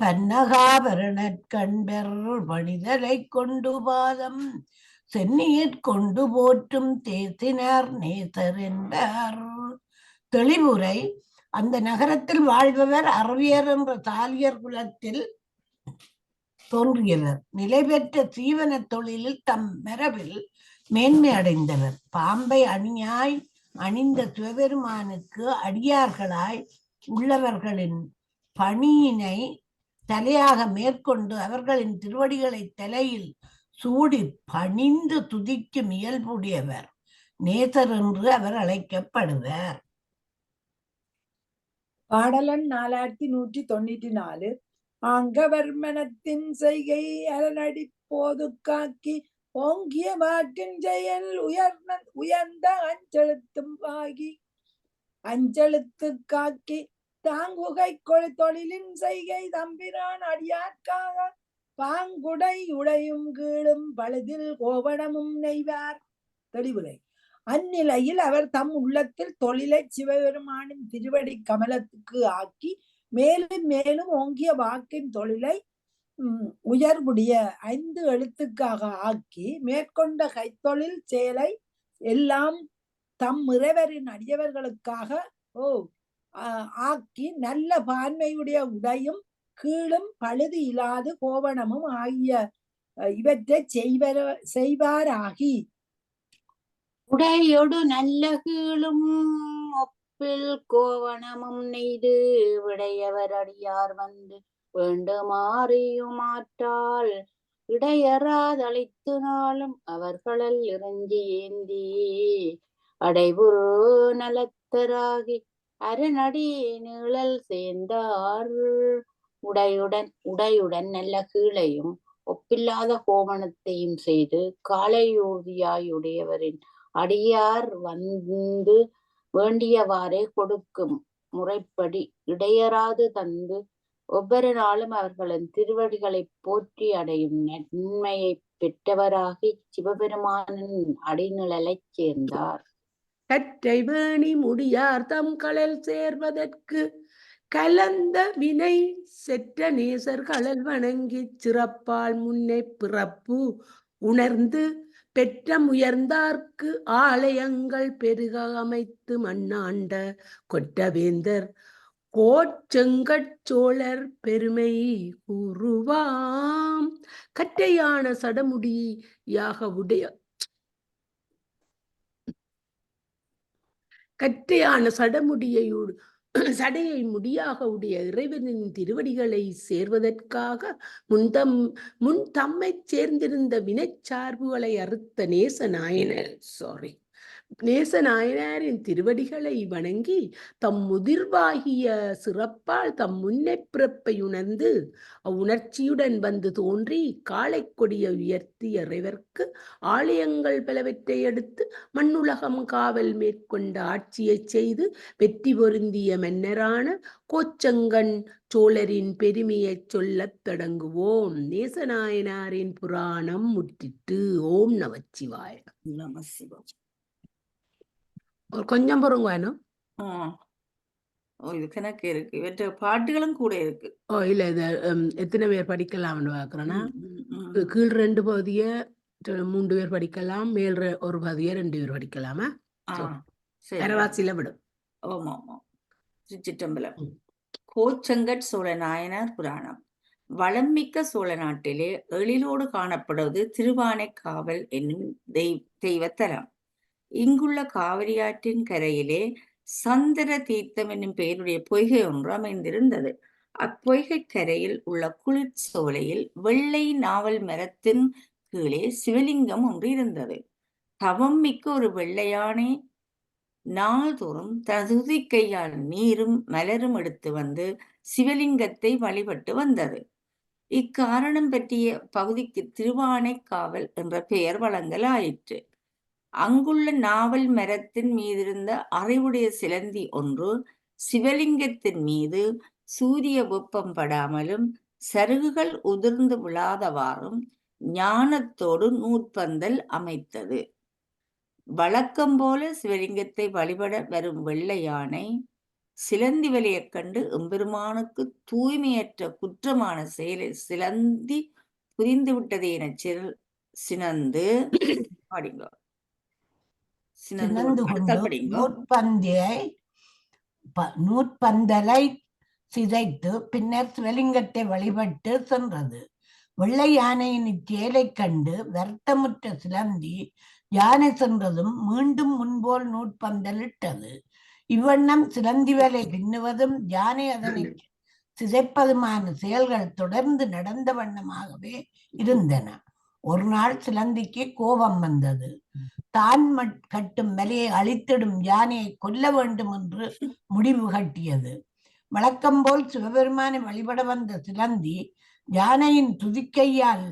பன்னகாபரணற்கண்பெர் பணிதலை கொண்டு பாதம் சென்னியிற் கொண்டு போற்றும் தேசினார் நேசர் என்பார். தெளிவுரை. அந்த நகரத்தில் வாழ்பவர் அறவியர் என்ற சாலியர் குலத்தில் தோன்றியவர். நிலை பெற்ற சீவன தொழிலில் தம் மரபில் மேன்மை அடைந்தவர். பாம்பை அணியாய் அணிந்த சிவபெருமானுக்கு அடியார்களாய் உள்ளவர்களின் பணியினை தலையாக மேற்கொண்டு அவர்களின் திருவடிகளை தலையில் சூடி பணிந்து துதிக்கும் இயல்புடையவர் நேசர் என்று அவர் அழைக்கப்படுவார். பாடலன் 4194. ஆங்கவர்மனத்தின் செய்கை அரணடி போது காக்கி ஓங்கிய மாற்றின் செயல் உயர்ந்த அஞ்செழுத்தும் ஆகி அஞ்செழுத்து காக்கி தாங்குகை தொழிலின் செய்கை தம்பிரான் அடியார்க்காக பாங்குடை உடையும் கீழும் பழுதில் கோவணமும் நெய்வார். தெளிவுரை. அந்நிலையில் அவர் தம் உள்ளத்தில் தொழிலை சிவபெருமானின் திருவடி கமலத்துக்கு ஆக்கி மேலும் மேலும் ஓங்கிய வாக்கின் தொழிலை உயர்வுடைய 5 எழுத்துக்காக ஆக்கி மேற்கொண்ட கைத்தொழில் செயலை எல்லாம் தம் இறைவரின் அடியவர்களுக்காக ஆக்கி நல்ல பான்மையுடைய உடையும் கீழும் பழுது இல்லாது கோவணமும் ஆகிய இவற்றை செய்வாராகி உடையொடு நல்ல கீழும் ஒப்பில் கோவணமும் நெய்து விடையவர் அடியார் வந்து வேண்டுமாறியுமாற்றால் இடையறாதளித்து நாளும் அவர்களல் இறஞ்சி ஏந்தி அடைவுறு நலத்தராகி அரணடி நீழல் சேர்ந்தார். உடையுடன் நல்ல கீழையும் ஒப்பில்லாத கோவணத்தையும் செய்து காலையூதியாயுடையவரின் அடியார் வந்து வேண்டியவாறே கொடுக்கும் முறைப்படி இடையறாது தந்து ஒவ்வொரு நாளும் அவர்களின் திருவடிகளை போற்றி அடையும் நன்மையை பெற்றவராகி சிவபெருமானின் அடிநிழலைச் சேர்ந்தார். கற்றை வேணி முடியார் தம் கடல் சேர்வதற்கு கலந்த வினை செற்ற நேசர் கடல் வணங்கி சிறப்பால் முன்னை பிறப்பு உணர்ந்து பெற்ற முயர்ந்தார்க்கு ஆலயங்கள் பெருக அமைத்து மண்ணாண்ட கொற்றவேந்தர் கோச்செங்கட்சோழர் பெருமை கூறுவாம். கற்றையான சடமுடியாக உடைய கற்றையான சடையை முடியாக உடைய இறைவனின் திருவடிகளை சேர்வதற்காக முன் தம்மை சேர்ந்திருந்த வினைச்சார்புகளை அறுத்த நேசநாயனாரின் திருவடிகளை வணங்கி தம் முதிர்வாகிய சிறப்பால் தம் முன்னை பிறப்பை உணர்ந்து அவ்வுணர்ச்சியுடன் வந்து தோன்றி காளை கொடியை உயர்த்திய இறைவர்க்கு ஆலயங்கள் பலவற்றை எடுத்து மண்ணுலகம் காவல் மேற்கொண்ட ஆட்சியை செய்து வெற்றி பொருந்திய மன்னரான கோச்செங்கண் சோழரின் பெருமையை சொல்லத் தொடங்குவோம். நேசநாயனாரின் புராணம் முற்றிட்டு. ஓம் நமச்சிவாய. நமசிவாய. கொஞ்சம் பொறுங்க. இது கணக்கு இருக்கு, இவற்ற பாட்டுகளும் கூட இருக்கு. இல்ல இது எத்தனை பேர் படிக்கலாம்னு பாக்குறேன்னா, கீழ் 2 பகுதிய 3 பேர் படிக்கலாம், மேல் ஒரு பகுதிய 2 பேர் படிக்கலாமா? அரவாசியில விடும். ஆமா ஆமா. திருச்சிற்றம்பலம். கோச்செங்கட் சோழ நாயனார் புராணம். வளம்மிக்க சோழ நாட்டிலே எழிலோடு காணப்படுவது திருவானைக்காவல் என்னும் தெய்வத்தலம். இங்குள்ள காவிரியாற்றின் கரையிலே சந்திர தீர்த்தம் என்னும் பெயருடைய பொய்கை ஒன்று அமைந்திருந்தது. அப்பொய்கை கரையில் உள்ள குளிர் சோலையில் வெள்ளை நாவல் மரத்தின் கீழே சிவலிங்கம் ஒன்று இருந்தது. தவம் மிக்க ஒரு வெள்ளையானே நாள்தோறும் தகுதி கையால் நீரும் மலரும் எடுத்து வந்து சிவலிங்கத்தை வழிபட்டு வந்தது. இக்காரணம் பற்றிய பகுதிக்கு திருவானைக்காவல் என்ற பெயர் வழங்கலாயிற்று. அங்குள்ள நாவல் மரத்தின் மீதிருந்த அறிவுடைய சிலந்தி ஒன்று சிவலிங்கத்தின் மீது சூரிய வெப்பம் படாமலும் சருகுகள் உதிர்ந்து விழாதவாறும் ஞானத்தோடு நூற்பந்தல் அமைத்தது. வழக்கம் போல சிவலிங்கத்தை வழிபட வரும் வெள்ளை யானை சிலந்தி வலையைக் கண்டு எம்பெருமானுக்கு தூய்மையற்ற குற்றமான செயலை சிலந்தி புரிந்து விட்டதே என சினந்து பாடிங்க. நூற்பந்தலை சிதைத்து பின்னர் சிவலிங்கத்தை வழிபட்டு சென்றது. வெள்ளை யானையின் இச்செயலை கண்டு வருத்தமுற்ற சிலந்தி யானை சென்றதும் மீண்டும் முன்போல் நூற்பந்தலிட்டது. இவ்வண்ணம் சிலந்தி வேலை பின்னுவதும் யானை அதனை சிதைப்பதுமான செயல்கள் தொடர்ந்து நடந்த வண்ணமாகவே இருந்தன. ஒரு நாள் சிலந்திக்கு கோபம் வந்தது. தான் கட்டும் மலையை அழித்திடும் யானையை கொல்ல வேண்டும் என்று முடிவு கட்டியது. வழக்கம் போல் சிவபெருமானை வழிபட வந்த சிலந்தி யானையின் துதிக்கையில்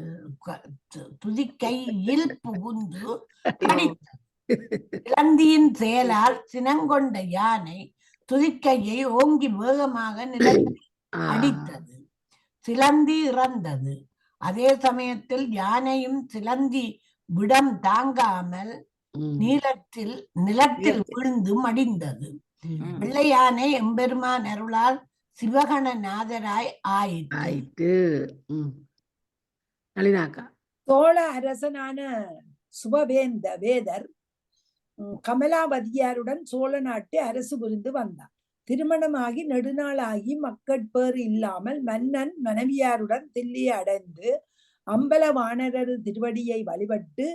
புகுந்து அடித்தது. சிலந்தியின் செயலால் சினங்கொண்ட யானை துதிக்கையை ஓங்கி வேகமாக நிலத்தை அடித்தது. சிலந்தி இறந்தது. அதே சமயத்தில் யானையும் சிலந்தி விடம் தாங்காமல் நிலத்தில் விழுந்து மடிந்தது. வெள்ளை யானை எம்பெருமான் அருளால் சிவகணநாதராய் ஆயிற்று. சோழ அரசனான வேதர் கமலாவதியாருடன் சோழ நாட்டு அரசு புரிந்து வந்தார். திருமணமாகி நெடுநாளாகி மக்கட்பேறு இல்லாமல் மன்னன் மனைவியாருடன் தில்லியை அடைந்து அம்பலவாணரது திருவடியை வழிபட்டு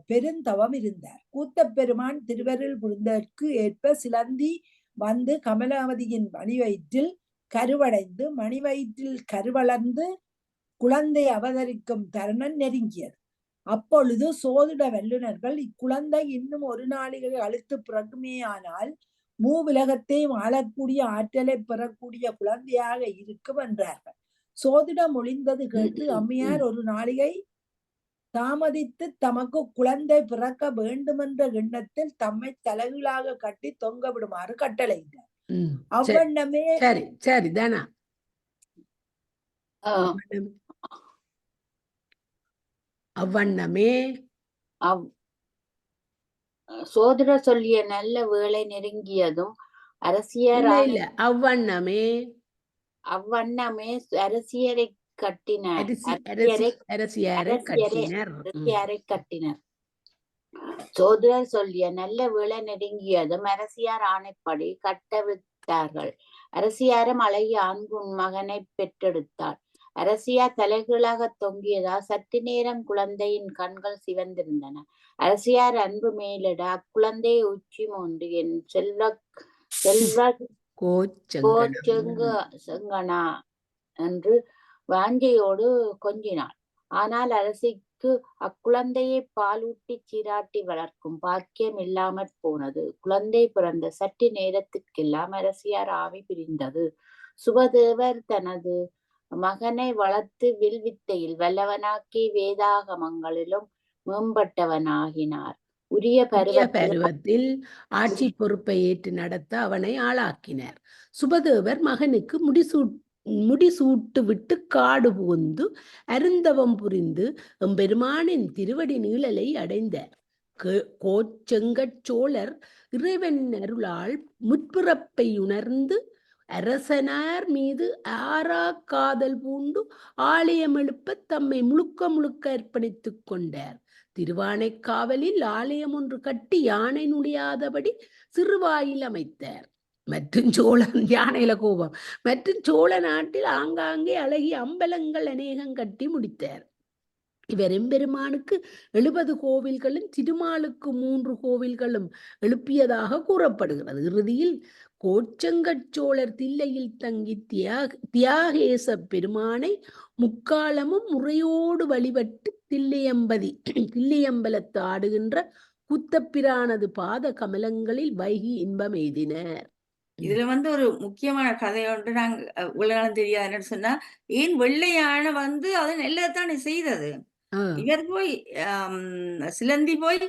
பெருந்தவம் இருந்தார். கூத்தப்பெருமான் திருவருள் புரிந்ததற்கு ஏற்ப சிலந்தி வந்து கமலாவதியின் மணிவயிற்றில் கருவடைந்து மணிவயிற்றில் கருவளர்ந்து குழந்தை அவதரிக்கும் தருணம் நெருங்கியது. அப்பொழுது சோதிட வல்லுநர்கள் இக்குழந்தை இன்னும் ஒரு நாளிகை அழுத்து பிறகுமேயானால் மூவுலகத்தையும் ஆளக்கூடிய ஆற்றலை பெறக்கூடிய குழந்தையாக இருக்கும் என்றார்கள். சோதிடம் ஒளிந்தது கேட்டு அம்மையார் ஒரு நாளிகை தாமதித்து தமக்கு குழந்தை பிறக்க வேண்டுமென்ற எண்ணத்தில் தம்மை தலைகீழாக கட்டி தொங்க விடுமாறு கட்டளையிட்டார். அவ்வண்ணமே சரிதானா அவ்வண்ணமே சோதிட சொல்லிய நல்ல வேளை நெருங்கியதும் அரசியர் அவ்வண்ணமே அரசியரை கட்டினர். சோதரர் சொல்லிய நல்ல வேளை நெருங்கியதும் அரசியார் ஆணைப்படி கட்டவிட்டார்கள். அரசியாரும் அழகிய ஆண்குண் மகனை பெற்றெடுத்தாள். அரசியார் தலைகீழாக தொங்கியதால் சற்று நேரம் குழந்தையின் கண்கள் சிவந்திருந்தன. அரசியார் அன்பு மேலிட அக்குழந்தையை உச்சி மோந்து என் செல்வ செங்கனா என்று வாஞ்சையோடு கொஞ்சினாள். ஆனால் அரசிக்கு அக்குழந்தையை பாலூட்டி சீராட்டி வளர்க்கும் பாக்கியம் இல்லாமற் போனது. குழந்தை பிறந்த சற்று நேரத்துக்கெல்லாம் அரசியார் ஆவி பிரிந்தது. சுபதேவர் தனது மகனை வளர்த்து வில்வித்தையில் வல்லவனாக்கி வேதாகமங்களிலும் மேம்பட்டவனாகினார். உரிய பருவத்தில் ஆட்சி பொறுப்பை ஏற்று நடத்த அவனை ஆளாக்கினார். சுபதேவர் மகனுக்கு முடிசூட்டு விட்டு காடு புகுந்து அருந்தவம் புரிந்து எம்பெருமானின் திருவடி நீழலை அடைந்தார். கோச்செங்கட் சோழர் இறைவன் அருளால் முற்பிறப்பை உணர்ந்து அரசனார் மீது ஆறா காதல் பூண்டு ஆலயம் எழுப்ப தம்மை முழுக்க அர்ப்பணித்துக் கொண்டார். திருவானைக்காவலில் ஆலயம் ஒன்று கட்டி யானை நுழையாதபடி சிறுவாயில் அமைத்தார். மற்றும் சோழ நாட்டில் ஆங்காங்கே அழகிய அம்பலங்கள் அநேகம் கட்டி முடித்தார். இவர் எம்பெருமானுக்கு 70 கோவில்களும் திருமாலுக்கு 3 கோவில்களும் எழுப்பியதாக கூறப்படுகிறது. இறுதியில் கோச்செங்கட் சோழர் தில்லையில் தங்கி தியாகேச பெருமானை முக்காலமும் முறையோடு வழிபட்டு தில்லையம்பலத்து ஆடுகின்ற கூத்தப்பிரானது பாத கமலங்களில் வைகி இன்பம் எய்தினர். இதுல ஒரு முக்கியமான கதை ஒன்று நாங்க உலகம் தெரியாதுன்னு சொன்னா, ஏன் வெள்ளையான அது நல்லதானே செய்தது. இவர் போய் சிலந்தி போய்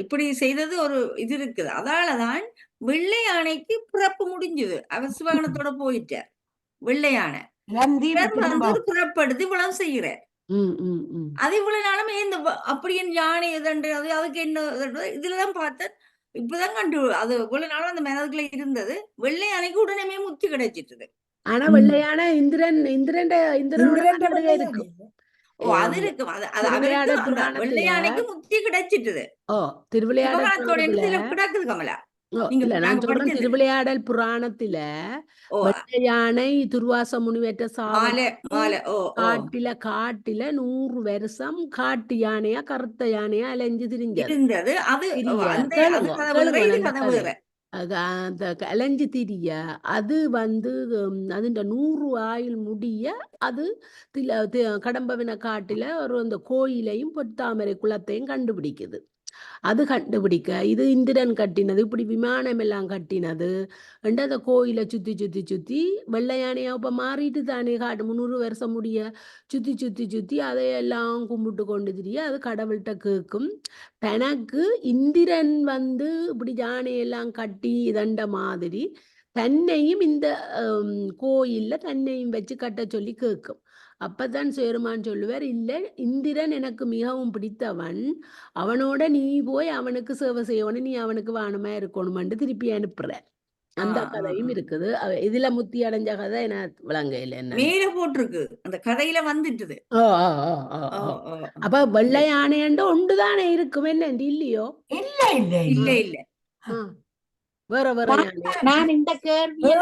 இப்படி செய்தது ஒரு இது இருக்குது. அதாலதான் வெள்ளை யானைக்கு பிறப்பு முடிஞ்சது. அவர் சிவகணத்தோட போயிட்டார். வெள்ளை யானை புறப்படுத்தி இவ்வளவு செய்கிறார். அது இவ்வளவு நாளும் இந்த அப்படியே யானை எதன்று அதுக்கு என்ன இதுலதான் பார்த்தேன். இப்பதான் கண்டு அது இவ்வளவு நாளும் அந்த மனதுக்குள்ள இருந்தது. வெள்ளை யானைக்கு உடனே முத்தி கிடைச்சிட்டது. ஆனா வெள்ளையான இந்திரன் இருக்கு. அது இருக்கு. வெள்ளையானைக்கு முத்தி கிடைச்சிட்டது. கிடக்குது கமலா. திருவிளையாடல் புராணத்துல யானை துர்வாச முனிவேற்ற காட்டில 100 வருஷம் காட்டு யானையா கருத்த யானையா அலைஞ்சு திரிஞ்சது. அலைஞ்சு திரிய அது அதுண்ட 100 ஆயுள் முடிய அது கடம்பவின காட்டில ஒரு அந்த கோயிலையும் பொத்தாமரை குளத்தையும் கண்டுபிடிக்குது. அது கண்டுபிடிக்க இது இந்திரன் கட்டினது, இப்படி விமானம் எல்லாம் கட்டினது அந்த கோயிலை சுத்தி சுத்தி சுத்தி வெள்ளை யானையா இப்ப மாறிட்டு தானே காட்டு 300 வருஷம் முடிய சுத்தி சுத்தி சுத்தி அதையெல்லாம் கும்பிட்டு கொண்டு திரிய அது கடவுள்கிட்ட கேட்கும். தனக்கு இந்திரன் வந்து இப்படி யானையெல்லாம் கட்டி இதண்ட மாதிரி தன்னையும் இந்த கோயில்ல தன்னையும் வச்சு கட்ட சொல்லி கேட்கும். அப்பதான் சேருமான் சொல்லுவார், இல்ல இந்திரன் எனக்கு மிகவும் பிடித்தவன், அவனோட நீ போய் அவனுக்கு சேவை செய்யணும், நீ அவனுக்கு வானமா இருக்கணும்னு திருப்பி அனுப்புற. அந்த கதையும் இருக்குது. இதுல முத்தி அடைஞ்ச கதை என்ன விளங்க இல்ல என்ன மேல போட்டிருக்கு அந்த கதையில வந்துட்டுது. அப்ப வெள்ளை யானையண்ட ஒன்றுதானே இருக்கும் என்ன இல்லையோ? இல்ல இல்ல இல்ல இல்ல வேற வேற யானை. நான் இந்த கேள்வியை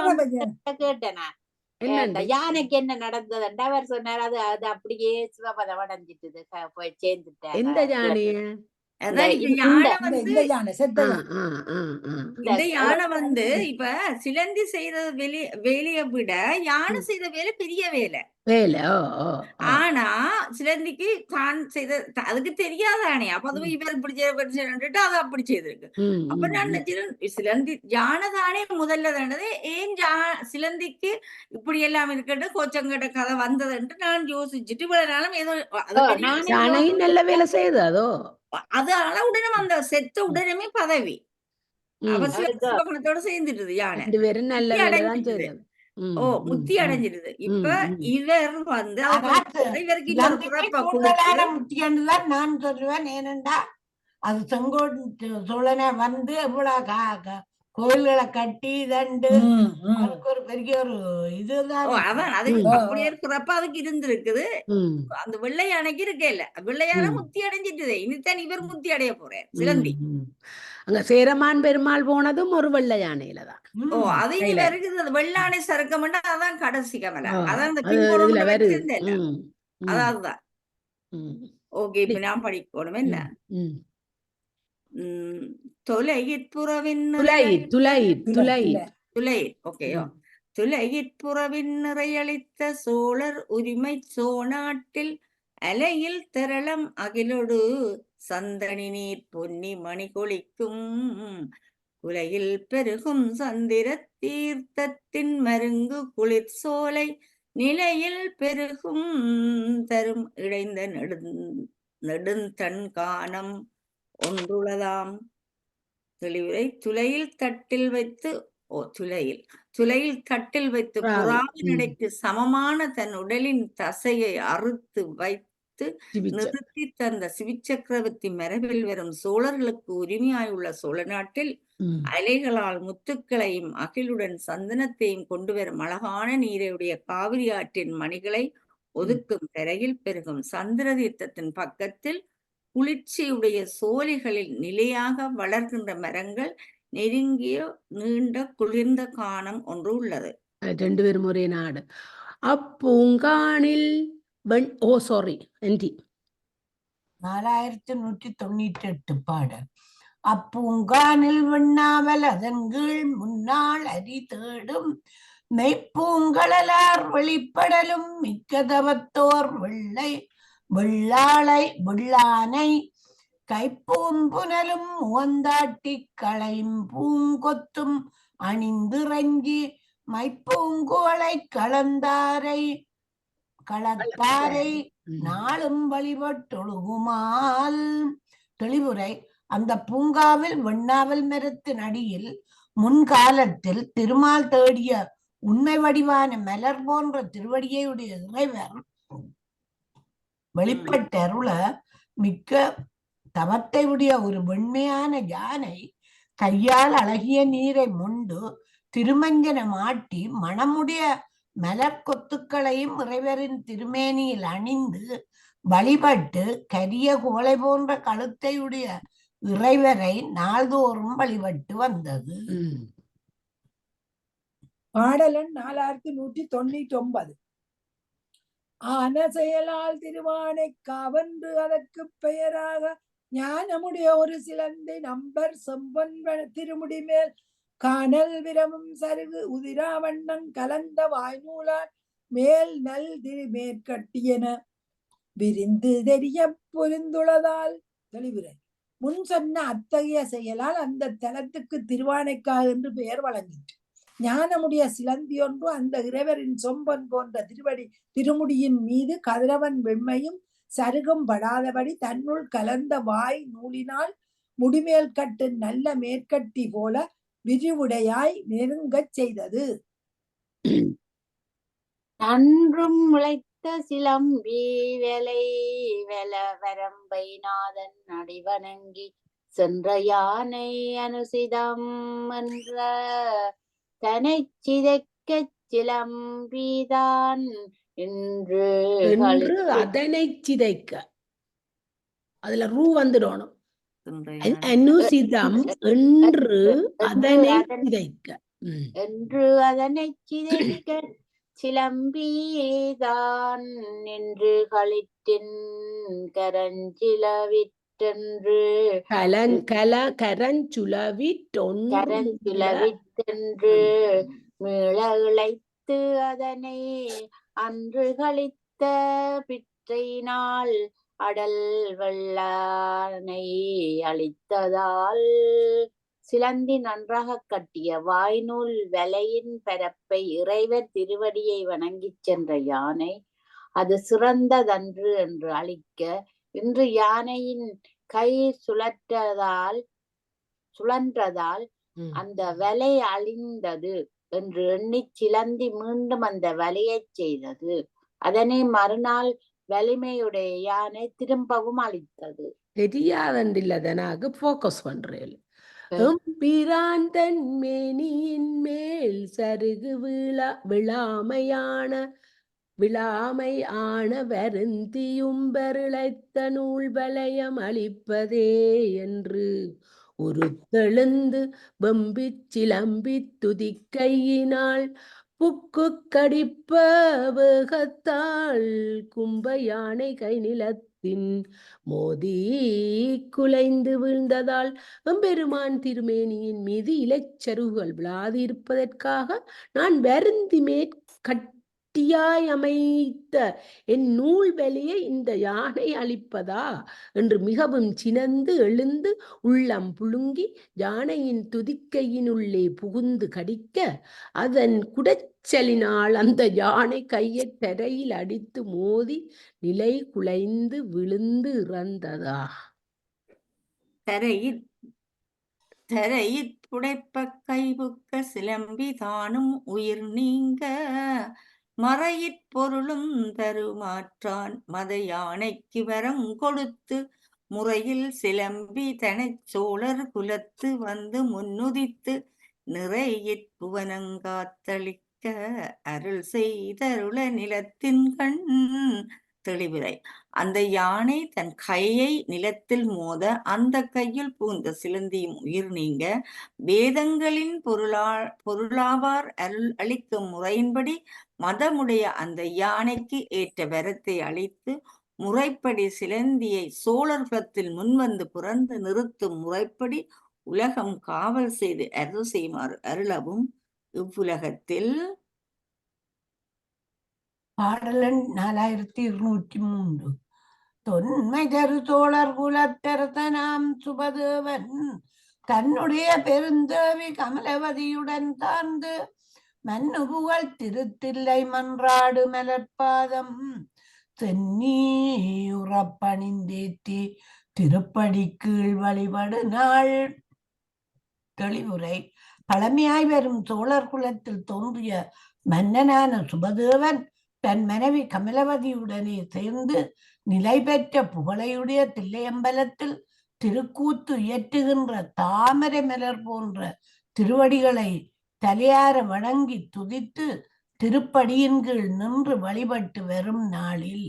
கேட்டேன். என்ன யானைக்கு என்ன நடந்ததுண்டா அவர் சொன்னார், அது அது அப்படியே சிவபதம் அடைஞ்சிட்டு போய் சேர்ந்துட்டேன். எந்த யானைய? இந்த யானை வந்து இப்ப சிலந்தி செய்த வேலையை விட யானை செய்த வேலை பெரிய வேலை. ஆனா சிலந்திக்கு தான் செய்த அதுக்கு தெரியாதானே, அப்ப அதுவும் இவர் இப்படி செய்யறது அதை அப்படி செய்திருக்கு. அப்ப நான் சிலந்தி யானை தானே முதல்ல தானது, ஏன் சிலந்திக்கு இப்படி எல்லாம் இருக்கட்டு கோச்சங்கட்ட கதை வந்ததுன்ட்டு நான் யோசிச்சுட்டு இவ்வளவு நாளும் ஏதோ நல்ல வேலை செய்யுது. அதோ அதனால உடனே அந்த செத்த உடனே பதவி அவசரத்தோட சேர்ந்துட்டுது யானை. முத்தி அடைஞ்சிருது. இப்ப இவர் வந்து இவருக்கு முத்தியண்டுதான் நான் சொல்லுவேன். ஏனென்றா அது செங்கோட்டு சோழனை வந்து எவ்வளவு கோயில்களை கட்டி தண்டு அதுக்கு ஒரு பெரிய ஒரு இதுதான். அதான் அது அப்படியே இருக்கிறப்ப அதுக்கு இருந்திருக்குது. அந்த வெள்ளை யானைக்கு இருக்கே இல்ல, வெள்ளை யானை முத்தி அடைஞ்சிட்டுது. இனித்தான் இவர் முத்தி அடைய போறேன் சிலந்தி. அங்க சேரமான் பெருமாள் போனதும் ஒரு வெள்ளை யானையில தான். அது இனி இருக்குது. அது வெள்ளானை சறுக்கமெண்டா அதான் கடைசி கமலை. அதான் அந்த பின்புறம் அதாவதுதான். ஓகே, இப்ப நான் படிக்கணும் என்ன? துலையிற்புறவின் நிறையளித்த சோழர் உரிமை சோநாட்டில் அலையில் திரளம் அகிலொடு சந்தனி நீர் பொன்னி மணி கொளிக்கும் குலையில் பெருகும் சந்திர தீர்த்தத்தின் மருங்கு குளிர் சோலை நிலையில் பெருகும் தரும் இழைந்த நெடுந்தன் காணம் ஒன்றுளதாம். தெளிவுரை. துலையில் தட்டில் வைத்து துலையில் தட்டில் வைத்து புறாவினடைக்கு சமமான தன் உடலின் தசையை அறுத்து வைத்து நிறுத்தி தந்த சிவிச்சக்கரவர்த்தி மரபில் வரும் சோழர்களுக்கு உரிமையாயுள்ள சோழ நாட்டில் அலைகளால் முத்துக்களையும் அகிலுடன் சந்தனத்தையும் கொண்டு வரும் அழகான நீரையுடைய காவிரி ஆற்றின் மணிகளை ஒதுக்கும் கரையில் பெருகும் சந்திர தீர்த்தத்தின் பக்கத்தில் குளிர்ச்சியுடைய சோலைகளில் நிலையாக வளர்கின்ற மரங்கள் நெருங்கிய நீண்ட குளிர்ந்த காணம் ஒன்று உள்ளது. 2 பேரும் ஒரே நாடு. அப்பூங்கானில் 4198 பாடல். அப்பூங்கானில் வெண்ணாவல் அதன் கீழ் முன்னாள் அரி தேடும் மெய்ப்பூங்களார் வெளிப்படலும் மிக்கதவத்தோர் வெள்ளானை கைப்பூம்புனலும் முகந்தாட்டி களையும் பூங்கொத்தும் அணிந்திறங்கி மைப்பூங்குவளை களத்தாரை நாளும் வழிபட்டொழுகுமால். தெளிவுரை. அந்த பூங்காவில் வெண்ணாவல் மரத்தின் அடியில் முன்காலத்தில் திருமால் தேடிய உண்மை வடிவான மலர் போன்ற திருவடியுடைய இறைவர் வெளிப்பட்டருள மிக்க தவத்தை உடைய ஒரு வெண்மையான யானை கையால் அழகிய நீரை மொண்டு திருமஞ்சன மாட்டி மணமுடைய மலர் கொத்துக்களையும் இறைவரின் திருமேனியில் அணிந்து வழிபட்டு கரிய குவளை போன்ற கழுத்தையுடைய இறைவரை நாள்தோறும் வழிபட்டு வந்தது. பாடலன் 4199. ஆன செயலால் திருவானை காவன்று அதற்கு பெயராக ஞானமுடைய ஒரு சிலந்தை நம்பர் செம்பன் திருமுடி மேல் காணல் விரமும் சருகு உதிராவண்ணம் கலந்த வாய்நூலால் மேல் நல் திருமேற்கட்டியன விரிந்து தெரிய பொருந்துளதால். தெளிவுரை. முன் சொன்ன அத்தகைய செயலால் அந்த தலத்துக்கு திருவானைக்கா என்று பெயர் வழங்கிற்று. ஞானமுடைய சிலந்தி ஒன்று அந்த இறைவரின் சொம்பன் போன்ற திருமுடியின் மீது கதிரவன் வெண்மையும் சருகும் படாதபடி தன்னுள் கலந்த வாய் நூலினால் முடிமேல் கட்டு நல்ல மேற்கட்டி போல விரிவுடையாய் நெருங்கச் செய்தது. நன்றும் முளைத்த சிலம்பி வெலை வரம்பை நாதன் அடிவணங்கி சென்ற யானை அனுசிதம் என்ற தனை சிதைக்கச் சிலம்பிதான் என்று அதனை சிதைக்க, அதுல ரூ வந்துடணும். அனுசிதம் என்று அதனை சிதைக்க என்று அதனை சிதைக்க சிலம்பிதான் என்று களிற்றின் கரஞ்சிலவிற்றென்று கரஞ்சுலவிற்றென்று மீள இழைத்து அதனை அன்று களித்த பிற்றையினால் அடல் வெள்ளானை அளித்ததால் சிலந்தி நன்றாக கட்டிய வாய்நூல் வலையின் பரப்பை இறைவர் திருவடியை வணங்கிச் சென்ற யானை அது சிறந்ததன்று என்று அளிக்க, இன்று யானையின் கை சுழன்றதால் அந்த வலை அழிந்தது என்று எண்ணி சிலந்தி மீண்டும் அந்த வலையை செய்தது. அதனை மறுநாள் வலிமையுடைய யானை திரும்பவும் அளித்தது. தெரியாதண்டில்லதனாக போக்கஸ் பண்றேன். எம்பிரான் தன் மேனியின் மேல் சருகு விழாமை ஆன வருந்தியும் பெருளைத்த நூல் வலயம் அளிப்பதே என்று ஒரு தெழுந்து வெம்பிச் சிலம்பித் துதிக்கையினால் புக்கு கடிப்ப வேகத்தால் கும்ப யானை கை நிலத்தின் மோதி குலைந்து வீழ்ந்ததால் எம்பெருமான் திருமேனியின் மீது இலைச்சருகுகள் விழாது இருப்பதற்காக நான் வருந்தி கட்டியாய் அமைத்த என் நூல் வலியை இந்த யானை அளிப்பதா என்று மிகவும் சினந்து எழுந்து உள்ளம் புழுங்கி யானையின் துதிக்கையினுள்ளே புகுந்து கடிக்க, அதன் குடைச்சலினால் அந்த யானை கையை தரையில் அடித்து மோதி நிலை குலைந்து விழுந்து இறந்ததா. தரையிற் புடைப்ப கைபுக்க சிலம்பி தானும் உயிர் நீங்க மறையிற் பொருளும் தருமாற்றான் மத யானைக்கு வரம் கொடுத்து முறையில் சிலம்பி தனைச் சோழர் குலத்து வந்து முன்னுதித்து நிறையிற் புவனங்காத்தளிக்க அருள் செய்தருள நிலத்தின் கண் தெளிவுரை. அந்த யானை தன் கையை நிலத்தில் மோத அந்த கையில் பூந்த சிலந்தியும் உயிர் நீங்க வேதங்களின் பொருளாவார் அருள் அளிக்கும் முறையின்படி மதமுடைய அந்த யானைக்கு ஏற்ற வரத்தை அளித்து முறைப்படி சிலந்தியை சோழர் குலத்தில் முன்வந்து பிறந்து நிறுத்தும் முறைப்படி உலகம் காவல் செய்து அருள் செய்யுமாறு அருளவும் இவ்வுலகத்தில். பாடலன் 4203. தொன்மை தரு தோழர் குலத்தரசனாம் சுபதேவன் தன்னுடைய பெருந்தேவி கமலவதியுடன் தாழ்ந்து மன்னு புகழ் திருத்தில்லை மன்றாடு மலர்பாதம் சென்னீயுறப்பணிந்தேத்தி திருப்படி கீழ் வழிபடு நாள். தெளிவுரை. பழமையாய் வரும் சோழர் குலத்தில் தோன்றிய மன்னனான சுபதேவன் தன் மனைவி கமலவதியுடனே சேர்ந்து நிலை பெற்ற புகழையுடைய தில்லையம்பலத்தில் திருக்கூத்து இயற்றுகின்ற தாமரை மலர் போன்ற திருவடிகளை தலையார வணங்கி துதித்து திருப்படியின் கீழ் நின்று வழிபட்டு வரும் நாளில்.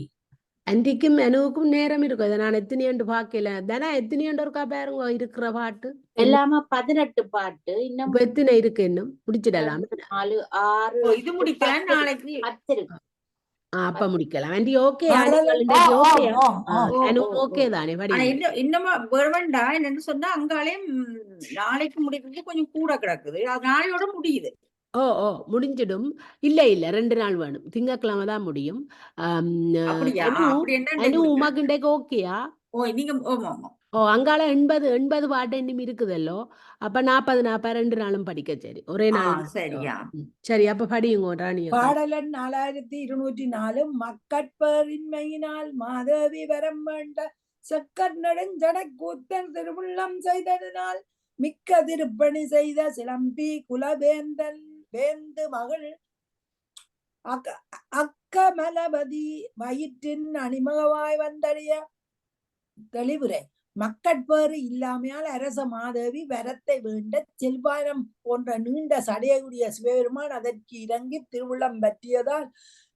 அன்றைக்கும் மெனுவுக்கும் நேரம் இருக்கும். அதை நான் எத்தனையோண்டு பார்க்கல. தானே எத்தனையோண்டு இருக்கா பாருங்க இருக்கிற பாட்டு எல்லாம 18 பாட்டு. இன்னும் எத்தனை இருக்கு? இன்னும் முடிச்சிடலாம். 4, 6 இது முடிக்கலாம். நாளைக்கு 10 இருக்கு. அப்ப முடிக்கலாம். ஆண்டி ஓகே ஓகே தானே. இன்னும் வேண்டா என்னன்னு சொன்னா அங்காலையும் நாளைக்கு முடிக்கிறது கொஞ்சம் கூட கிடக்குது. நாளையோட முடியுது. முடிஞ்சிடும். இல்ல 2 நாள் வேணும். திங்கட்கிழமை தான் முடியும். உமாக்கு இன்றைக்கு ஓகேயா? ஓ நீங்க ஆமா ஆமா ஓ அங்கால 80 பாட்டு இன்னும் இருக்குதல்லோ. அப்ப 40 2 நாளும் படிக்க சரி. ஒரே நாள். சரியா சரி அப்ப படியுங்க ராணி அக்கா. பாடலன் 4204 மக்கட்பேரின்மையினால் மாதவி வரம் வேண்ட செக்கர் நெடுஞ்சடை கூத்தன் திருவுள்ளம் செய்ததினால் மிக்க திருப்பணி செய்த சிலம்பி குலவேந்தன் வேந்து மகள் அக்கமலபதி வயிற்றின் அணிமகவாய் வந்தடைய. தெளிவுரை. மக்கட்பேறு இல்லாமையால் அரச மாதேவி வரத்தை வேண்ட செல்வானம் போன்ற நீண்ட சடையுடைய சிவபெருமான் அதற்கு இறங்கி திருவுள்ளம் பற்றியதால்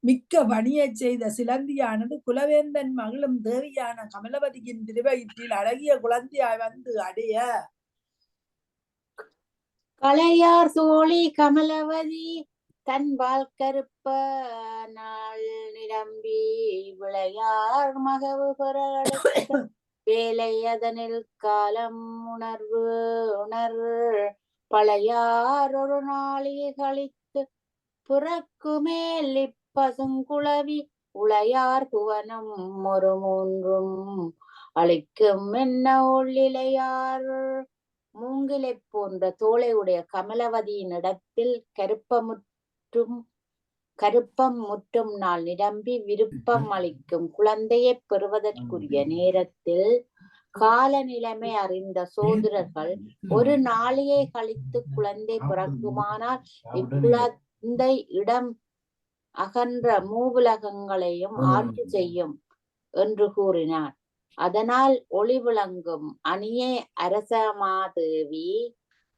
மிக்க பணியை செய்த சிலந்தியானது குலவேந்தன் மகளும் தேவியான கமலவதியின் திருவயிற்றில் அழகிய குழந்தையாய் வந்து அடைய. களையார் சோழி கமலவதி தன்பால் கருப்ப நாள் நிரம்பி விளையார் மகவு பெற வேலை அதனில் காலம் உணர் பழையார் ஒரு நாளிகை கழித்து புறக்குமேல் இப்பசுங்குளவி உளையார் புவனம் ஒரு மூன்றும் அளிக்கும் என்ன உள்ளிலையார். மூங்கிலை போன்ற தோளை உடைய கமலவதியின் இடத்தில் கருப்பம் முற்றும் நாள் நிரம்பி விருப்பம் அளிக்கும் குழந்தையை பெறுவதற்குரிய நேரத்தில் கால நிலைமை அறிந்த சோதரர்கள் ஒரு நாளிகை கழித்து குழந்தை பிறக்குமானால் இக்குழந்தை இடம் அகன்ற மூவுலகங்களையும் ஆட்சி செய்யும் என்று கூறினார். அதனால் ஒளி விளங்கும் அணியே அரசமாதேவி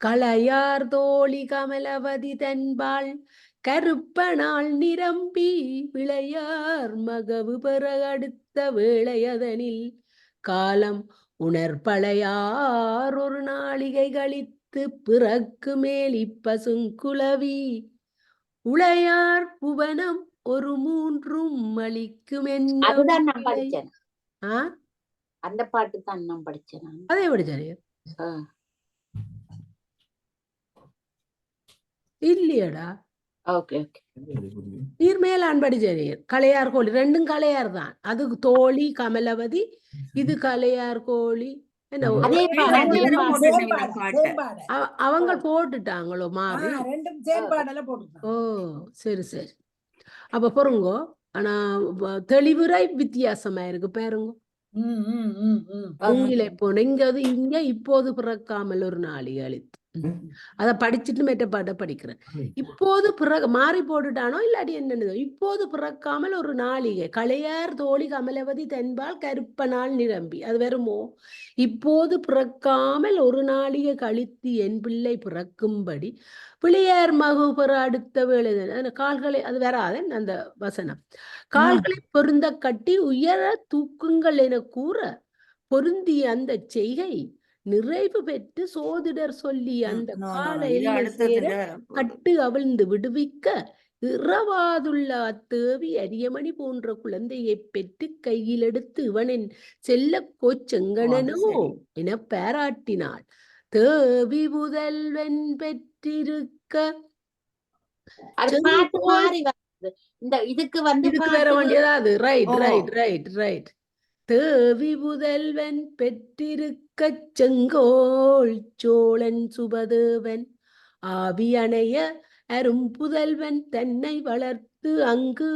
களையார் தோழி கமலவதி தன்பால் கருப்பனால் நிரம்பி விளையார் மகவு பெற அடுத்த வேளையதனில் காலம் உணர்பழையார் ஒரு நாளிகை கழித்து பிறக்கு மேல் இப்பசுங்குளவி உளையார் புவனம் ஒரு மூன்றும் அளிக்கும் என்ன. அதுதான் நான் படிச்சேன். ஆஹ் அந்த பாட்டு தான் நான் படிச்சேன். அதே படிச்சாரு இல்லையடா. Okay okay. நீர் மேலான் படிச்சாரு. களையார் கோழி ரெண்டும் களையார் தான். அது தோழி கமலவதி, இது களையார் கோழி. என்ன அவங்க போட்டுட்டாங்களோ மாறி. ஓ சரி சரி. அப்ப பொறுங்கோ. ஆனா தெளிவுரை வித்தியாசமா இருக்கு பாருங்க. மூங்கிலை போன இங்க இப்போது பிறக்காமல் ஒரு நாளிகை அழித்து அத படிச்சுட்டு மெட்ட பாட்ட படிக்கிறேன். இப்போது மாறி போட்டுட்டானோ இல்லாட்டி என்னன்னு இப்போது பிறக்காமல் ஒரு நாளிகை களையார் தோழி கமலவதி தென்பால் கருப்ப நாள் நிரம்பி அது வருமோ. இப்போது பிறக்காமல் ஒரு நாளிகை கழித்து என் பிள்ளை பிறக்கும்படி பிள்ளையார் மகு பெற அடுத்த வேலை கால்களை அது வராது அந்த வசனம். கால்களை பொருந்த கட்டி உயர தூக்குங்கள் என கூற பொருந்திய அந்த செய்கை நிறைவு பெற்று சோதிடர் சொல்லி அந்த கால கட்டு அவிழ்ந்து விடுவிக்க இரவாதுள்ள அத்தேவி அரியமணி போன்ற குழந்தையை பெற்று கையில் எடுத்து இவனின் செல்ல கோச்செங்கனோ என பாராட்டினாள். தேவி முதல்வன் பெற்றிருக்க இதுக்கு வர வேண்டியதாவது. Right right right right. தேவி புதல்வன் பெற்றிருக்க செங்கோல் சோழன் சுபதேவன் ஆவி அணைய அரும் புதல்வன் தன்னை வளர்த்து அங்கு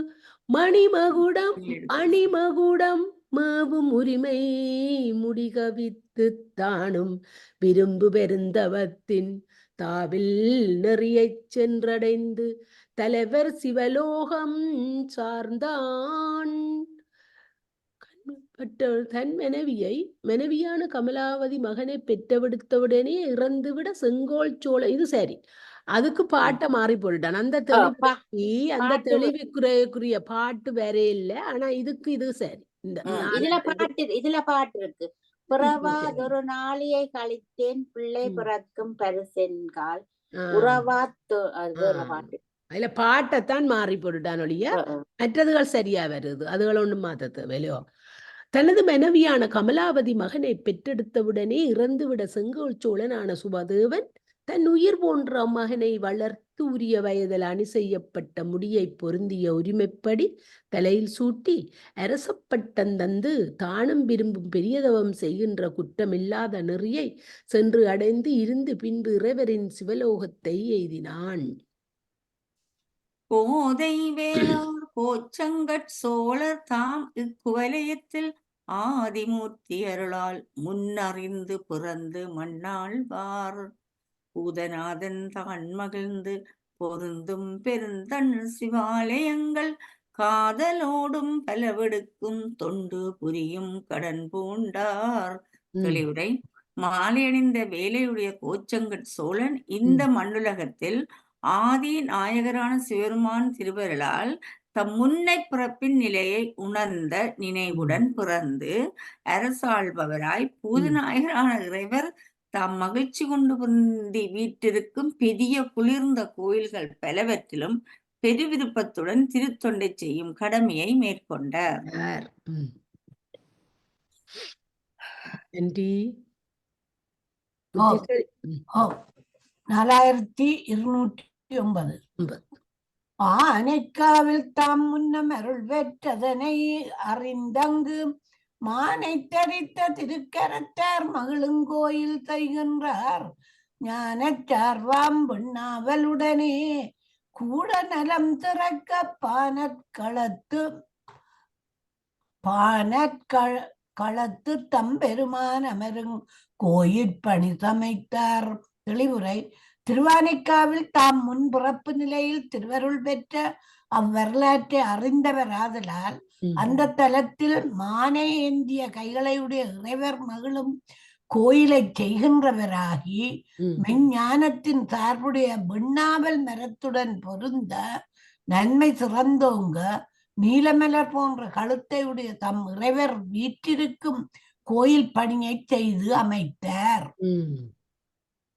அணிமகுடம் மேவும் உரிமை முடிகவித்து தானும் விரும்பு பெருந்தவத்தின் தாவில் நெறியச் சென்றடைந்து தலைவர் சிவலோகம் சார்ந்தான். தன் மனைவியான கமலாவதி மகனை பெற்றெடுத்தவுடனே இறந்துவிட செங்கோல் சோழ இது சரி. அதுக்கு பாட்டை மாறி போட்டுட்டான். அந்த தெளிவுக்குரிய பாட்டு வேற இல்ல. ஆனா இதுக்கு இது சரி. இதுல பாட்டு இருக்கு. பிறவாதொரு நாளியை கழித்தேன் பிள்ளை பிறக்கும் பரிசென்கால் உறவாத்து பாட்டு. அதுல பாட்டைத்தான் மாறி போட்டுட்டான் ஒழிய மற்றதுகள் சரியா வருது. அதுகள் ஒண்ணும் மாத்த தேவையோ. தனது மனைவியான கமலாவதி மகனை பெற்றெடுத்தவுடனே இறந்துவிட செங்கோல் சோழனான சுபதேவன் தன் உயிர் போன்ற மகனை வளர்த்து உரிய வயதில் அணி செய்யப்பட்ட முடியை பொருந்திய உரிமைப்படி தலையில் சூட்டி அரசப்பட்டம் தந்து தானும் விரும்பும் பெரியதவம் செய்கின்ற குற்றமில்லாத நெறியை சென்று அடைந்து இருந்து பின்பு இறைவரின் சிவலோகத்தை எய்தினான். கோதை வேளார் கோச்சங்கட் சோழர் தாம் இக்குவலயத்தில் ஆதிமூர்த்தி அருளால் முன்னறிந்து பிறந்து மண்ணாழ்வார் பூதநாதன் தான் மகிழ்ந்து பொருந்தும் பெருந்தன் சிவாலயங்கள் காதலோடும் பலவெடுக்கும் தொண்டு புரியும் கடன் பூண்டார். தெளிவுரை. மாலை அணிந்த வேலையுடைய கோச்சங்கட் சோழன் இந்த மண்ணுலகத்தில் ஆதி நாயகரான சிவருமான் திருவருளால் தம் முன்னை பிறப்பின் நிலையை உணர்ந்த நினைவுடன் பிறந்து அரசாள்பவராய் பூதநாயகரான இறைவர் தாம் மகிழ்ச்சி கொண்டு பொருந்தி வீட்டிற்கும் பெரிய குளிர்ந்த கோயில்கள் பலவற்றிலும் பெருவிருப்பத்துடன் திருத்தொண்டை செய்யும் கடமையை மேற்கொண்டார். நன்றி. 4209. ஆனைக்காவில் தாம் முன்னம் அருள் பெற்றதனை அறிந்தங்கு மானை தரித்த திருக்கரத்தார் மகிழுங்கோயில் தைகின்றார் ஞானச்சார்வாம் பெண்ணாவலுடனே கூட நலம் திறக்க பானற்களத்து தம்பெருமான் அமருங் கோயிற்பணி சமைத்தார். தெளிவுரை. திருவானைக்காவில் தாம் முன்பிறப்பு நிலையில் திருவருள் பெற்ற அவ்வரலாற்றை அறிந்தவராதலால் அந்த தலத்தில் மானை ஏந்திய கைகளையுடைய இறைவர் மகளும் கோயிலை செய்கின்றவராகி மெஞ்ஞானத்தின் சார்புடைய வெண்ணாவல் மரத்துடன் பொருந்த நன்மை சிறந்தோங்க நீலமலர் போன்ற கழுத்தையுடைய தம் இறைவர் வீற்றிருக்கும் கோயில் பணியை செய்து அமைத்தார்.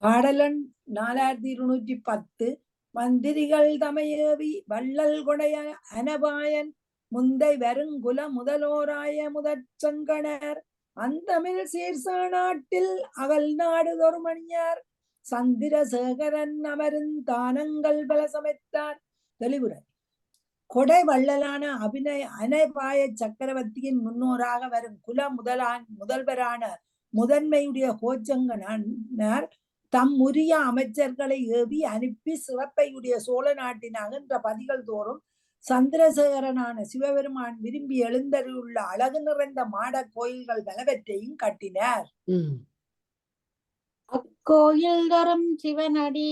பாடலன் 4210. மந்திரிகள் தமையேவி வள்ளல் கொடைய அனபாயன் முந்தை வருங்குல முதலோராய முதற்சங்கணர் அந்தமிழ் சீர்சா நாட்டில் அகல் நாடு தொருமணியார் சந்திரசேகரன் அமருந்தானங்கள் பல சமைத்தார். தெளிவுரை. கொடை வள்ளலான அனபாய சக்கரவர்த்தியின் முன்னோராக வரும் குல முதல்வரான முதன்மையுடைய கோச்சங்கனார் தம் உரிய அமைச்சர்களை ஏவி அனுப்பி சிறப்பையுடைய சோழ நாட்டின் அகன்ற பதிகள் தோறும் சந்திரசேகரனான சிவபெருமான் விரும்பி எழுந்தருளுள்ள அழகு நிறைந்த மாட கோயில்கள் பலவற்றையும் கட்டினார். அக்கோயில் தரும் சிவனடி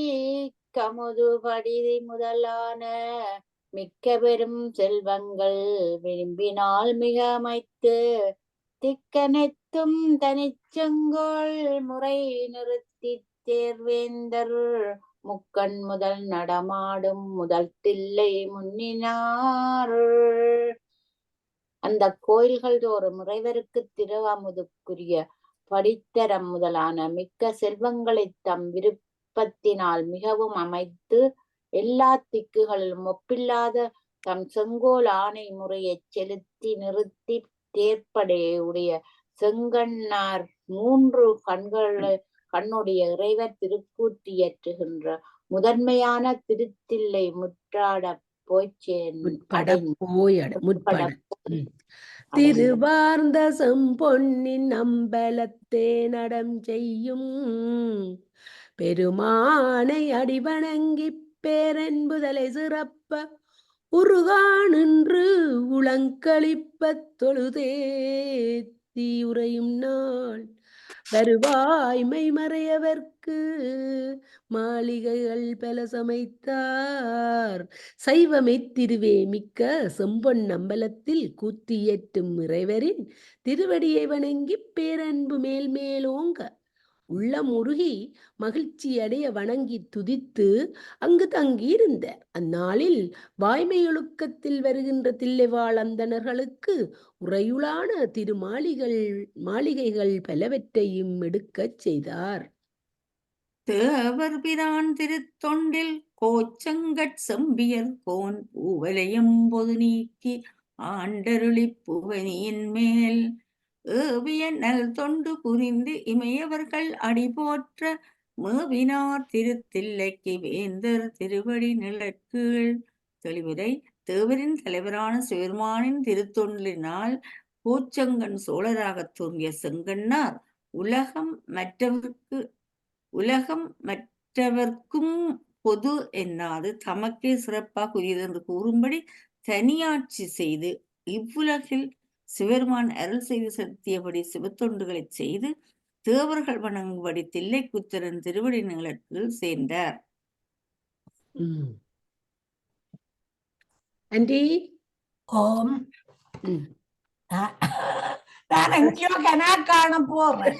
கமுதுபடி முதலான மிக்க பெரும் செல்வங்கள் விரும்பினால் மிக அமைத்து திக்கனைத்தும் தனிச்செங்கோள் முறை நிறுத்தி தேர்வேந்தர் முக்கண் முதல் நடமாடும் முதல் தில்லை முன்னினார். அந்த கோயில்கள் தோறும் இறைவருக்கு திருவாமுதுக்குரிய படித்தரம் முதலான மிக்க செல்வங்களை தம் விருப்பத்தினால் மிகவும் அமைத்து எல்லா திக்குகளிலும் ஒப்பில்லாத தம் செங்கோல் ஆணை முறையை செலுத்தி நிறுத்தி தேர்ப்படையுடைய செங்கண்ணார் 3 கண்ணுடைய இறைவர் திருக்கூற்றியற்றுகின்ற முதன்மையான திருத்தில்லை முற்றாட திருவார்ந்த செம்பொன்னின் அம்பலத்தே நடம் செய்யும் பெருமானை அடிவணங்கி பேரன்புதலை சிறப்ப உருகானின்று உளங்களிப்ப தொழுதே தீயுரையும் நாள் வருவாய்மை மறையவர்க்கு மாளிகைகள் பல சமைத்தார். சைவமை திருவே மிக்க செம்பொன் அம்பலத்தில் கூத்தியற்றும் இறைவரின் திருவடியை வணங்கி பேரன்பு மேல் மேலோங்க உள்ளம் உருகி மகிழ்ச்சி அடைய வணங்கி துதித்து அங்கு தங்கியிருந்தார். அந்நாளில் வாய்மையொழுக்கத்தில் வருகின்ற தில்லைவாழ் அந்தணர்களுக்கு உறையுளான மாளிகைகள் பலவற்றையும் எடுக்கச் செய்தார். தேவர் பிரான் திருத்தொண்டில் கோச்சங்கட் செம்பியர் கோன் பூவலையும் பொது நீக்கி ஆண்டருளி புவனியின் மேல் ஏவிய நல் தொண்டு புரிந்து இமையவர்கள் அடி போற்ற மேவினார் திருத்தில்லைக்கு வேந்தர் திருவடி நிழற்கீழ். தெளிவுரை. தேவரின் தலைவரான சிவருமானின் திருத்தொண்டினால் கோச்சங்கன் சோழராகத் தோன்றிய செங்கண்ணார் உலகம் மற்றவர்க்கும் பொது என்னாது தமக்கே சிறப்பாக உரியது என்று கூறும்படி தனியாட்சி செய்து இவ்வுலகில் சிவருமான் அருள் செய்து செலுத்தியபடி சிவத்தொண்டுகளை செய்து தேவர்கள் வணங்கும்படி தில்லைக்குத்தரன் திருவடி நிழற்கீழ் சேர்ந்தார். ஆண்டி ஓம் ம். நான் எங்கேயோ கணக்கான போறேன்.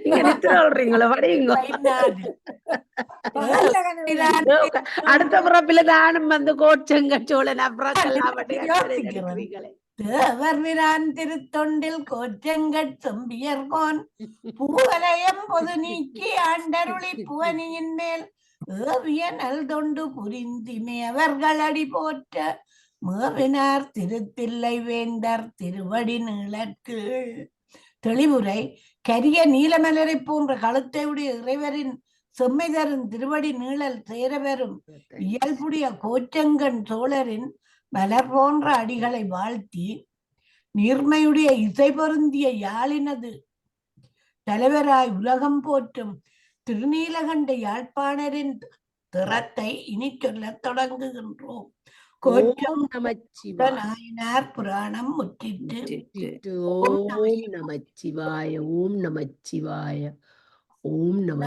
நீங்க நித்திர விடுறீங்களோ படியுங்க. பகல்ல கனவு அடுத்த பிறப்பில தானும் வந்து கோச்சங்க சோழன் அப்புறம் யோசிக்கிறேன். தேவர்விரான் திருத்தொண்டில் கோச்சங்கட் செம்பியர்கோன் பூவலயம் பொது நீக்கி ஆண்டருளி புவனியின் மேல் ஏவிய நல் தொண்டு புரிந்திமே அவர்கள் அடி போற்ற மேவினார் திருத்தில்லை வேந்தர் திருவடி நிழற்கீழ். தெளிவுரை. கரிய நீலமலரை போன்ற கழுத்தை உடைய இறைவரின் செம்மை தரும் திருவடி நீழல் சேரவரும் இயல்புடைய கோச்சங்கன் சோழரின் மலர் போன்ற அடிகளை வாழ்த்தி நீர்மையுடைய இசை பொருந்திய யாழினது தலைவராய் உலகம் போற்றும் திருநீலகண்ட யாழ்ப்பாணரின் திறத்தை இனி சொல்லத் தொடங்குகின்றோம். ஓம் நமச்சிவாய. நாயனார் புராணம் முற்றிற்று. ஓம் நமச்சிவாய. ஓம் நமச்சிவாய. ஓம் நம